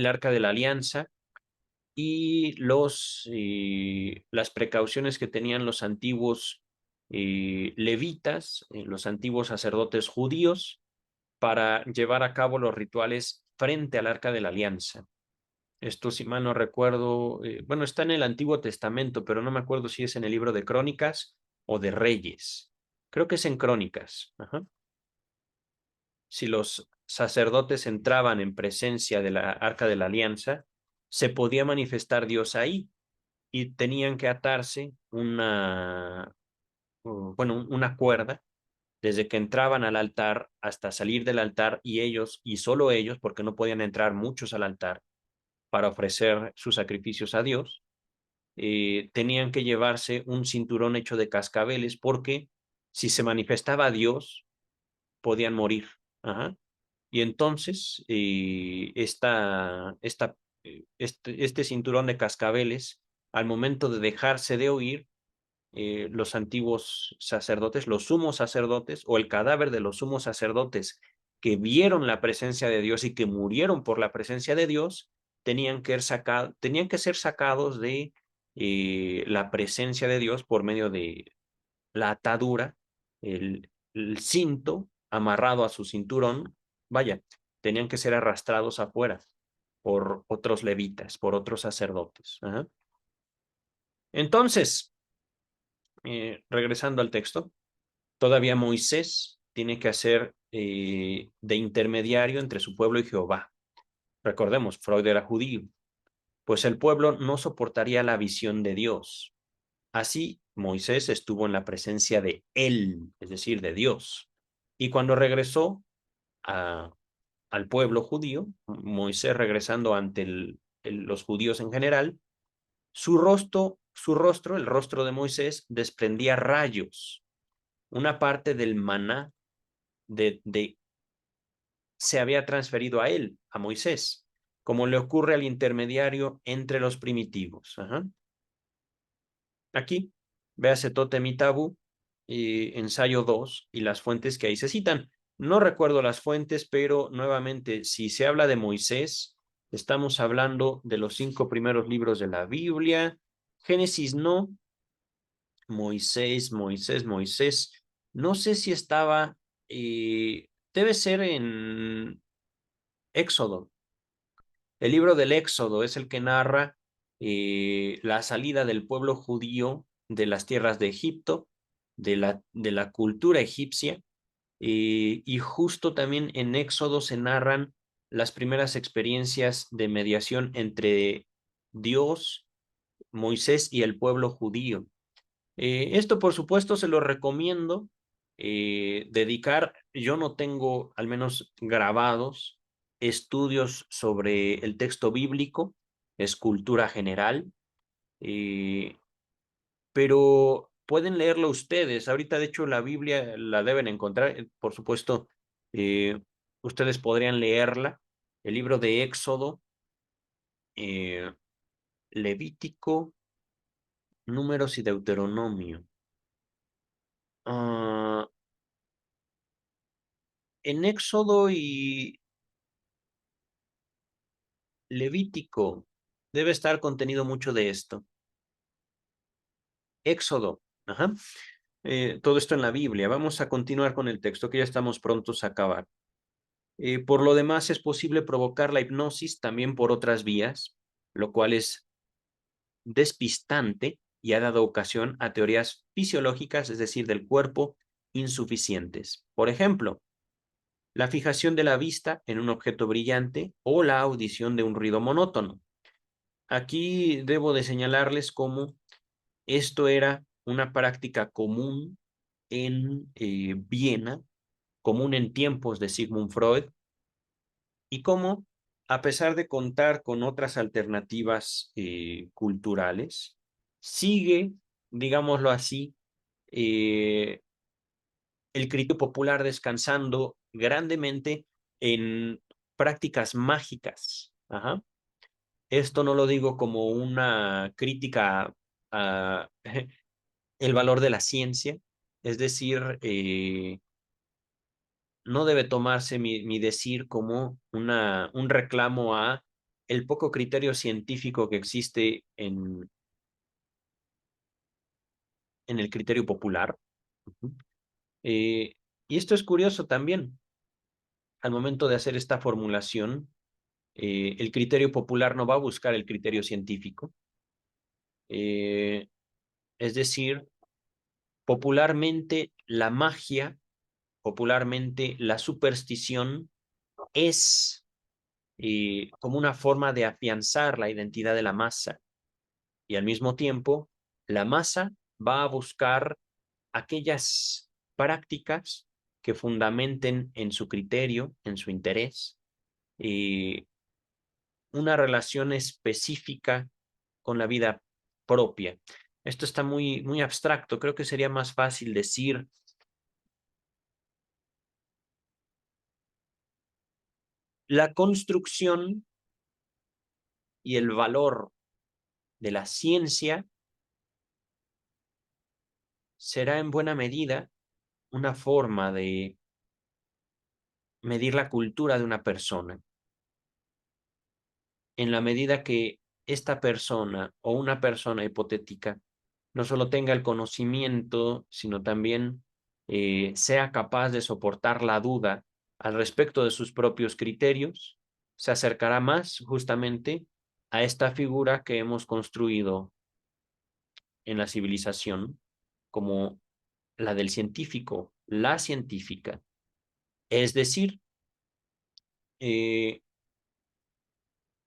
Arca de la Alianza y las precauciones que tenían los antiguos levitas, los antiguos sacerdotes judíos, para llevar a cabo los rituales frente al Arca de la Alianza. Esto, si mal no recuerdo, bueno, está en el Antiguo Testamento, pero no me acuerdo si es en el libro de Crónicas o de Reyes. Creo que es en Crónicas. Ajá. Si los sacerdotes entraban en presencia de la Arca de la Alianza, se podía manifestar Dios ahí y tenían que atarse una cuerda desde que entraban al altar hasta salir del altar y ellos, y solo ellos, porque no podían entrar muchos al altar para ofrecer sus sacrificios a Dios, tenían que llevarse un cinturón hecho de cascabeles porque si se manifestaba Dios, podían morir. Ajá. Y entonces, este cinturón de cascabeles, al momento de dejarse de oír, los antiguos sacerdotes, los sumos sacerdotes, o el cadáver de los sumos sacerdotes que vieron la presencia de Dios y que murieron por la presencia de Dios, tenían que ser sacados de la presencia de Dios por medio de la atadura, el cinto amarrado a su cinturón, vaya, tenían que ser arrastrados afuera por otros levitas, por otros sacerdotes. Ajá. Entonces, regresando al texto, todavía Moisés tiene que hacer de intermediario entre su pueblo y Jehová. Recordemos, Freud era judío, pues el pueblo no soportaría la visión de Dios. Así, Moisés estuvo en la presencia de él, es decir, de Dios. Y cuando regresó al pueblo judío, Moisés regresando ante los judíos en general, el rostro de Moisés, desprendía rayos. Una parte del maná de se había transferido a él, a Moisés, como le ocurre al intermediario entre los primitivos. Ajá. Aquí, véase Totem y Tabú, ensayo 2 y las fuentes que ahí se citan. No recuerdo las fuentes, pero nuevamente, si se habla de Moisés, estamos hablando de los 5 primeros libros de la Biblia. Génesis no, Moisés. No sé si estaba, debe ser en Éxodo. El libro del Éxodo es el que narra la salida del pueblo judío de las tierras de Egipto, de la cultura egipcia, y justo también en Éxodo se narran las primeras experiencias de mediación entre Dios, Moisés y el pueblo judío. Esto, por supuesto, se lo recomiendo dedicar. Yo no tengo, al menos grabados, estudios sobre el texto bíblico, es cultura general, eh, pero pueden leerlo ustedes. Ahorita, de hecho, la Biblia la deben encontrar. Por supuesto, eh, ustedes podrían leerla. El libro de Éxodo, eh, Levítico, Números y Deuteronomio. Ah, en Éxodo y Levítico debe estar contenido mucho de esto. Éxodo, ajá. Todo esto en la Biblia. Vamos a continuar con el texto que ya estamos prontos a acabar. Por lo demás, es posible provocar la hipnosis también por otras vías, lo cual es despistante y ha dado ocasión a teorías fisiológicas, es decir, del cuerpo, insuficientes. Por ejemplo, la fijación de la vista en un objeto brillante o la audición de un ruido monótono. Aquí debo de señalarles cómo esto era una práctica común en Viena, común en tiempos de Sigmund Freud, y cómo, a pesar de contar con otras alternativas culturales, sigue, digámoslo así, eh, el criterio popular descansando grandemente en prácticas mágicas. Ajá. Esto no lo digo como una crítica a el valor de la ciencia, es decir, no debe tomarse mi decir como un reclamo a el poco criterio científico que existe en el criterio popular. Uh-huh. eh, y esto es curioso también. Al momento de hacer esta formulación, el criterio popular no va a buscar el criterio científico. Es decir, popularmente la magia, popularmente la superstición es como una forma de afianzar la identidad de la masa y al mismo tiempo la masa va a buscar aquellas prácticas que fundamenten en su criterio, en su interés, una relación específica con la vida propia. Esto está muy, muy abstracto. Creo que sería más fácil decir la construcción y el valor de la ciencia será en buena medida una forma de medir la cultura de una persona. En la medida que esta persona o una persona hipotética no solo tenga el conocimiento, sino también sea capaz de soportar la duda al respecto de sus propios criterios, se acercará más justamente a esta figura que hemos construido en la civilización como la del científico, la científica. Es decir, eh,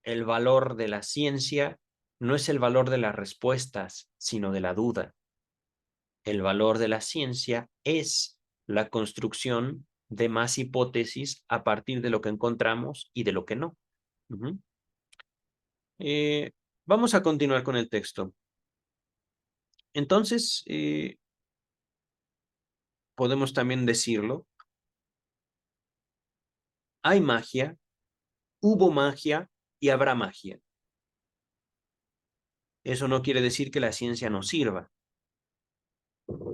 el valor de la ciencia no es el valor de las respuestas, sino de la duda. El valor de la ciencia es la construcción de más hipótesis a partir de lo que encontramos y de lo que no. Uh-huh. Vamos a continuar con el texto. Entonces, podemos también decirlo, hay magia, hubo magia y habrá magia. Eso no quiere decir que la ciencia no sirva.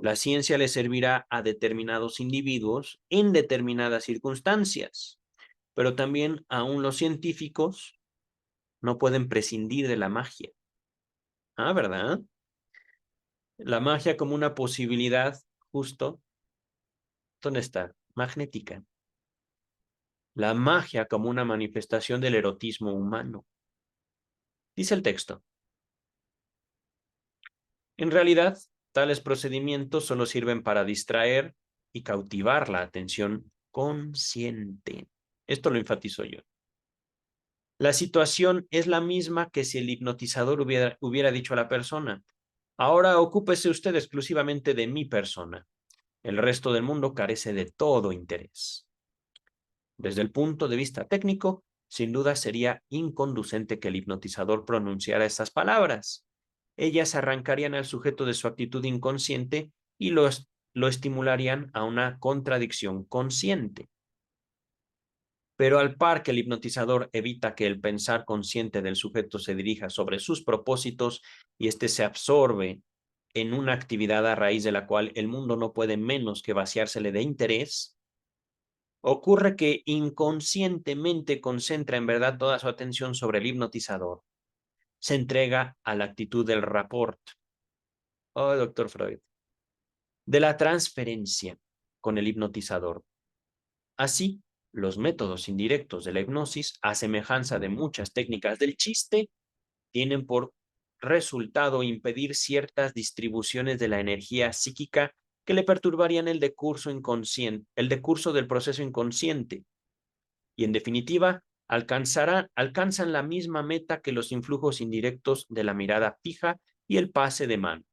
La ciencia le servirá a determinados individuos en determinadas circunstancias, pero también aún los científicos no pueden prescindir de la magia. Ah, ¿verdad? La magia como una posibilidad justo, ¿dónde está? Magnética. La magia como una manifestación del erotismo humano. Dice el texto. En realidad, tales procedimientos solo sirven para distraer y cautivar la atención consciente. Esto lo enfatizo yo. La situación es la misma que si el hipnotizador hubiera dicho a la persona: ahora ocúpese usted exclusivamente de mi persona. El resto del mundo carece de todo interés. Desde el punto de vista técnico, sin duda sería inconducente que el hipnotizador pronunciara estas palabras. Ellas arrancarían al sujeto de su actitud inconsciente y lo estimularían a una contradicción consciente. Pero al par que el hipnotizador evita que el pensar consciente del sujeto se dirija sobre sus propósitos y éste se absorbe en una actividad a raíz de la cual el mundo no puede menos que vaciársele de interés, ocurre que inconscientemente concentra en verdad toda su atención sobre el hipnotizador. Se entrega a la actitud del rapport. Oh, doctor Freud. De la transferencia con el hipnotizador. Así, los métodos indirectos de la hipnosis, a semejanza de muchas técnicas del chiste, tienen por resultado impedir ciertas distribuciones de la energía psíquica que le perturbarían el decurso del proceso inconsciente. Y en definitiva, alcanzan la misma meta que los influjos indirectos de la mirada fija y el pase de mano.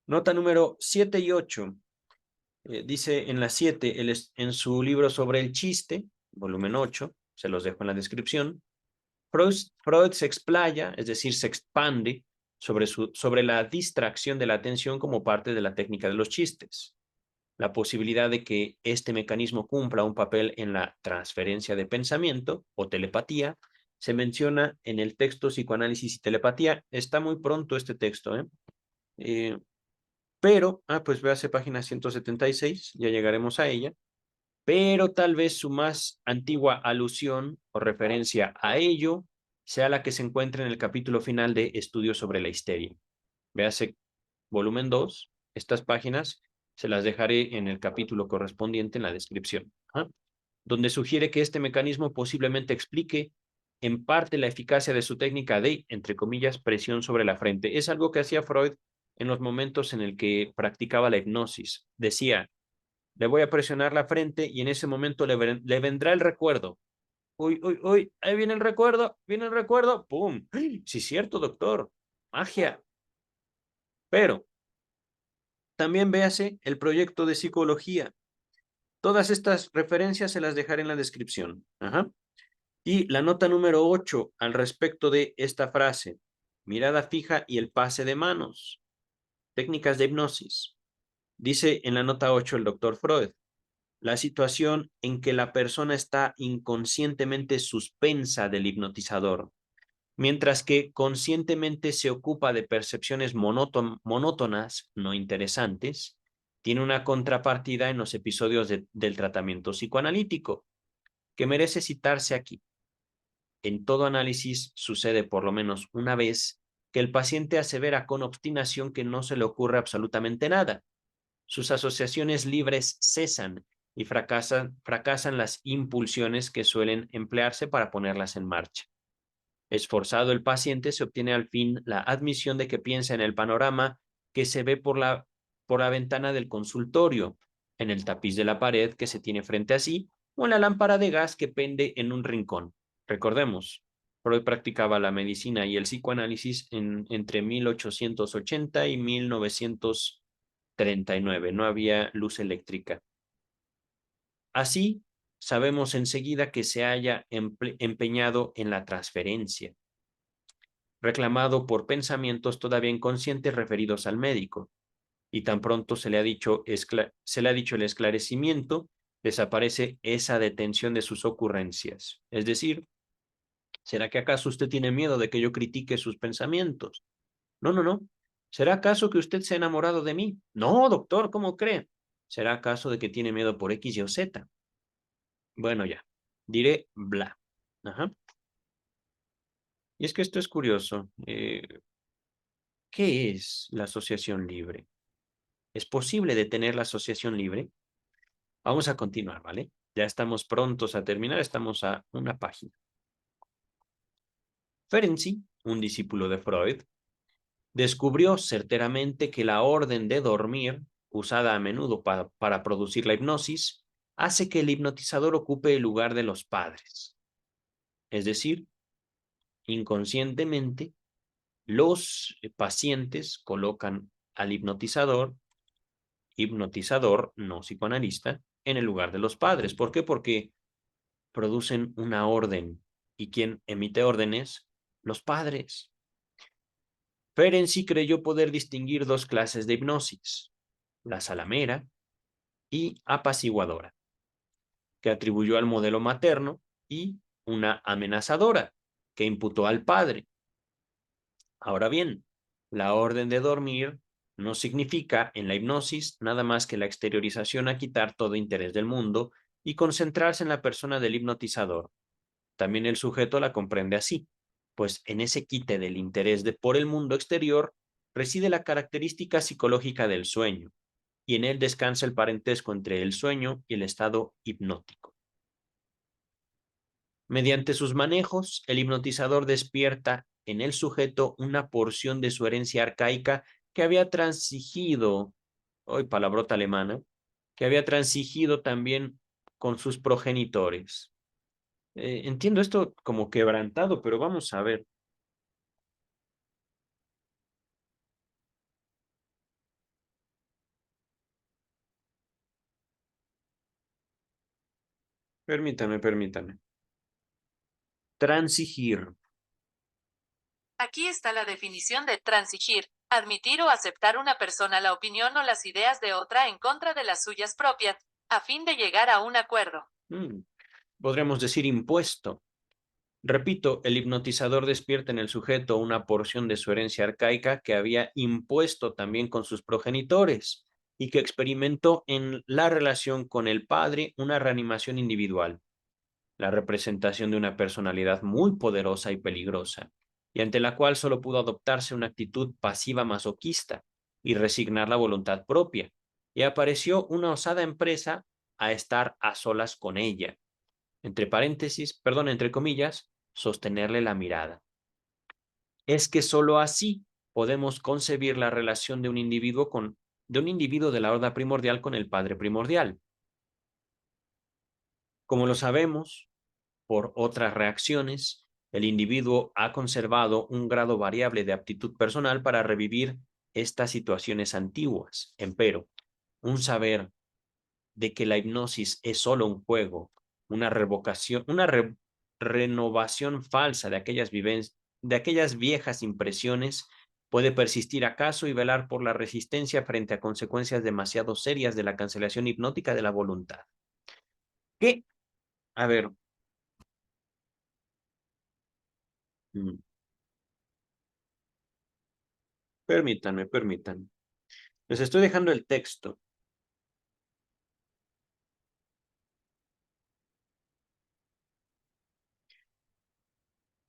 Nota número 7 y 8. Dice en la 7, en su libro sobre el chiste, volumen 8, se los dejo en la descripción, Freud se explaya, es decir, se expande sobre la distracción de la atención como parte de la técnica de los chistes. La posibilidad de que este mecanismo cumpla un papel en la transferencia de pensamiento o telepatía se menciona en el texto Psicoanálisis y Telepatía. Está muy pronto este texto, pero, pues véase página 176, ya llegaremos a ella, pero tal vez su más antigua alusión o referencia a ello sea la que se encuentra en el capítulo final de Estudios sobre la histeria. Véase volumen 2, estas páginas se las dejaré en el capítulo correspondiente en la descripción, donde sugiere que este mecanismo posiblemente explique en parte la eficacia de su técnica de, entre comillas, presión sobre la frente. Es algo que hacía Freud en los momentos en el que practicaba la hipnosis. Decía: le voy a presionar la frente y en ese momento le vendrá el recuerdo. Uy, uy, uy, ahí viene el recuerdo, ¡pum! Sí, es cierto, doctor, magia. Pero también véase el proyecto de psicología. Todas estas referencias se las dejaré en la descripción. Ajá. Y la nota número 8 al respecto de esta frase: mirada fija y el pase de manos. Técnicas de hipnosis. Dice en la nota 8 el doctor Freud: la situación en que la persona está inconscientemente suspensa del hipnotizador, mientras que conscientemente se ocupa de percepciones monótonas, no interesantes, tiene una contrapartida en los episodios del tratamiento psicoanalítico, que merece citarse aquí. En todo análisis sucede por lo menos una vez que el paciente asevera con obstinación que no se le ocurre absolutamente nada. Sus asociaciones libres cesan y fracasan las impulsiones que suelen emplearse para ponerlas en marcha. Esforzado el paciente, se obtiene al fin la admisión de que piensa en el panorama que se ve por la ventana del consultorio, en el tapiz de la pared que se tiene frente a sí, o en la lámpara de gas que pende en un rincón. Recordemos, Freud practicaba la medicina y el psicoanálisis entre 1880 y 1939. No había luz eléctrica. Así, sabemos enseguida que se haya empeñado en la transferencia, reclamado por pensamientos todavía inconscientes referidos al médico, y tan pronto se le ha dicho el esclarecimiento, desaparece esa detención de sus ocurrencias. Es decir, ¿será que acaso usted tiene miedo de que yo critique sus pensamientos? No, no, no. ¿Será acaso que usted se ha enamorado de mí? No, doctor, ¿cómo cree? ¿Será acaso de que tiene miedo por X, Y o Z? Bueno, ya. Diré bla. Ajá. Y es que esto es curioso. ¿Qué es la asociación libre? ¿Es posible detener la asociación libre? Vamos a continuar, ¿vale? Ya estamos prontos a terminar, estamos a una página. Ferenczi, un discípulo de Freud, descubrió certeramente que la orden de dormir, usada a menudo para producir la hipnosis, hace que el hipnotizador ocupe el lugar de los padres. Es decir, inconscientemente, los pacientes colocan al hipnotizador no psicoanalista, en el lugar de los padres. ¿Por qué? Porque producen una orden. ¿Y quién emite órdenes? Los padres. Ferenczi creyó poder distinguir dos clases de hipnosis, la salamera y apaciguadora, que atribuyó al modelo materno, y una amenazadora, que imputó al padre. Ahora bien, la orden de dormir no significa en la hipnosis nada más que la exteriorización a quitar todo interés del mundo y concentrarse en la persona del hipnotizador. También el sujeto la comprende así, pues en ese quite del interés por el mundo exterior reside la característica psicológica del sueño, y en él descansa el parentesco entre el sueño y el estado hipnótico. Mediante sus manejos, el hipnotizador despierta en el sujeto una porción de su herencia arcaica que había transigido, hoy palabrota alemana, que había transigido también con sus progenitores. Entiendo esto como quebrantado, pero vamos a ver. Permítame, permítame. Transigir. Aquí está la definición de transigir: admitir o aceptar una persona la opinión o las ideas de otra en contra de las suyas propias, a fin de llegar a un acuerdo. Mm, Podríamos decir impuesto. Repito, el hipnotizador despierta en el sujeto una porción de su herencia arcaica que había impuesto también con sus progenitores y que experimentó en la relación con el padre una reanimación individual, la representación de una personalidad muy poderosa y peligrosa, y ante la cual solo pudo adoptarse una actitud pasiva masoquista y resignar la voluntad propia, y apareció una osada empresa a estar a solas con ella, entre paréntesis, perdón, entre comillas, sostenerle la mirada. Es que sólo así podemos concebir la relación de un individuo de la horda primordial con el padre primordial. Como lo sabemos, por otras reacciones, el individuo ha conservado un grado variable de aptitud personal para revivir estas situaciones antiguas. Empero, un saber de que la hipnosis es solo un juego, una revocación, renovación falsa de aquellas viejas impresiones, puede persistir acaso y velar por la resistencia frente a consecuencias demasiado serias de la cancelación hipnótica de la voluntad. ¿Qué? A ver, mm, permítanme, permítanme. Les estoy dejando el texto.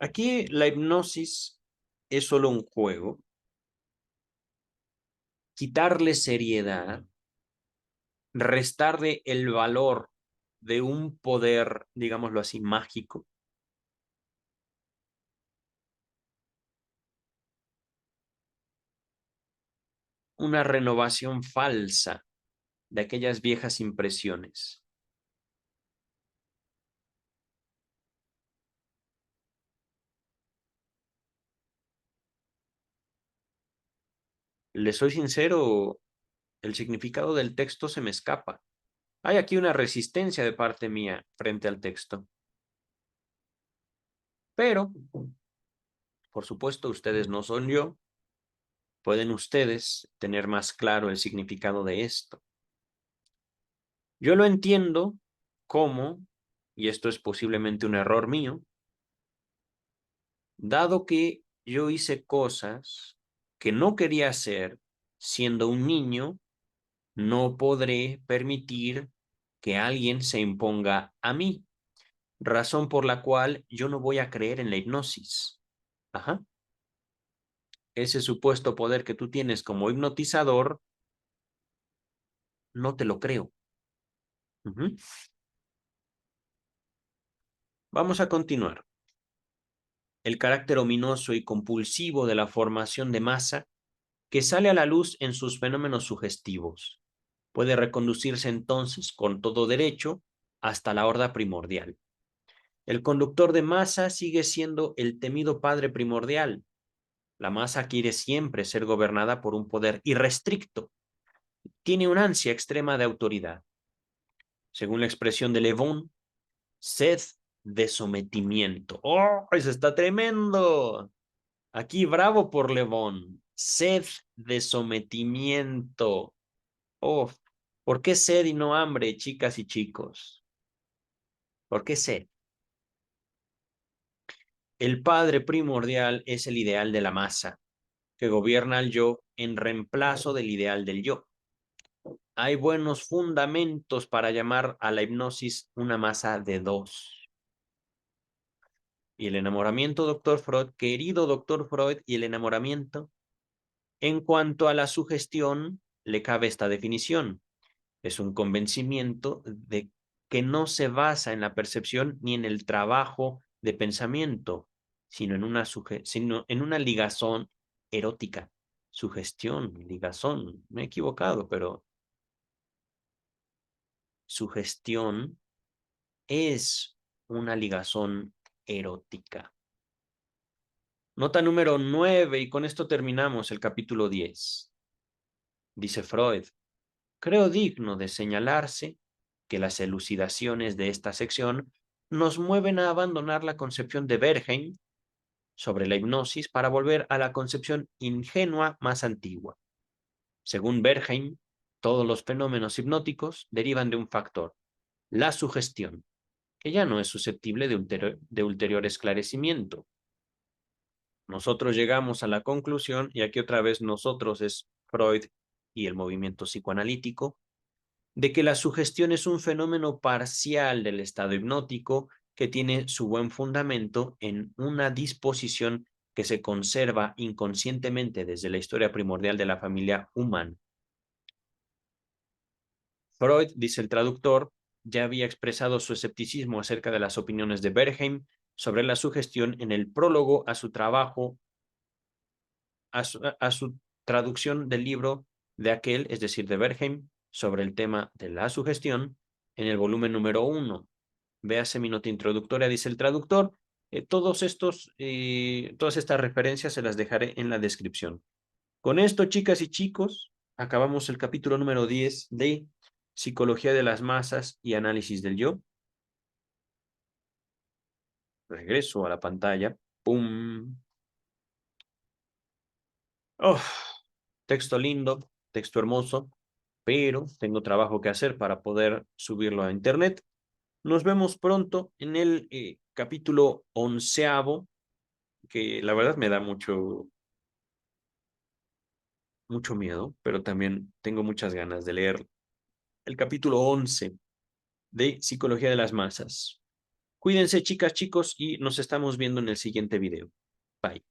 Aquí la hipnosis es solo un juego. Quitarle seriedad, restarle el valor de un poder, digámoslo así, mágico, una renovación falsa de aquellas viejas impresiones. Le soy sincero, el significado del texto se me escapa. Hay aquí una resistencia de parte mía frente al texto. Pero, por supuesto, ustedes no son yo. Pueden ustedes tener más claro el significado de esto. Yo lo entiendo como, y esto es posiblemente un error mío, dado que yo hice cosas que no quería hacer siendo un niño, no podré permitir que alguien se imponga a mí, razón por la cual yo no voy a creer en la hipnosis. Ajá. Ese supuesto poder que tú tienes como hipnotizador, no te lo creo. Ujú. Vamos a continuar. El carácter ominoso y compulsivo de la formación de masa que sale a la luz en sus fenómenos sugestivos. Puede reconducirse entonces con todo derecho hasta la horda primordial. El conductor de masa sigue siendo el temido padre primordial. La masa quiere siempre ser gobernada por un poder irrestricto. Tiene una ansia extrema de autoridad. Según la expresión de Le Bon, sed de sometimiento. ¡Oh, eso está tremendo! Aquí, bravo por Le Bon. Sed de sometimiento. Oh, ¿por qué sed y no hambre, chicas y chicos? ¿Por qué sed? El padre primordial es el ideal de la masa, que gobierna al yo en reemplazo del ideal del yo. Hay buenos fundamentos para llamar a la hipnosis una masa de dos. Y el enamoramiento, doctor Freud, querido doctor Freud, y el enamoramiento, en cuanto a la sugestión, le cabe esta definición. Es un convencimiento de que no se basa en la percepción ni en el trabajo de pensamiento, sino en una ligazón erótica. Sugestión, ligazón, me he equivocado, pero sugestión es una ligazón erótica. Nota número 9, y con esto terminamos el capítulo 10. Dice Freud, creo digno de señalarse que las elucidaciones de esta sección nos mueven a abandonar la concepción de Bergheim sobre la hipnosis para volver a la concepción ingenua más antigua. Según Bergheim, todos los fenómenos hipnóticos derivan de un factor, la sugestión, que ya no es susceptible de ulterior esclarecimiento. Nosotros llegamos a la conclusión, y aquí otra vez nosotros es Freud y el movimiento psicoanalítico, de que la sugestión es un fenómeno parcial del estado hipnótico que tiene su buen fundamento en una disposición que se conserva inconscientemente desde la historia primordial de la familia humana. Freud, dice el traductor, ya había expresado su escepticismo acerca de las opiniones de Bergheim sobre la sugestión en el prólogo a su trabajo, a su traducción del libro de aquel, es decir, de Bergheim, sobre el tema de la sugestión, en el volumen número 1. Véase mi nota introductoria, dice el traductor. Todas estas referencias se las dejaré en la descripción. Con esto, chicas y chicos, acabamos el capítulo número 10 de Psicología de las Masas y Análisis del Yo. Regreso a la pantalla. ¡Pum! Oh, texto lindo, texto hermoso, pero tengo trabajo que hacer para poder subirlo a internet. Nos vemos pronto en el capítulo 11, que la verdad me da mucho miedo, pero también tengo muchas ganas de leer el capítulo 11 de Psicología de las Masas. Cuídense, chicas, chicos, y nos estamos viendo en el siguiente video. Bye.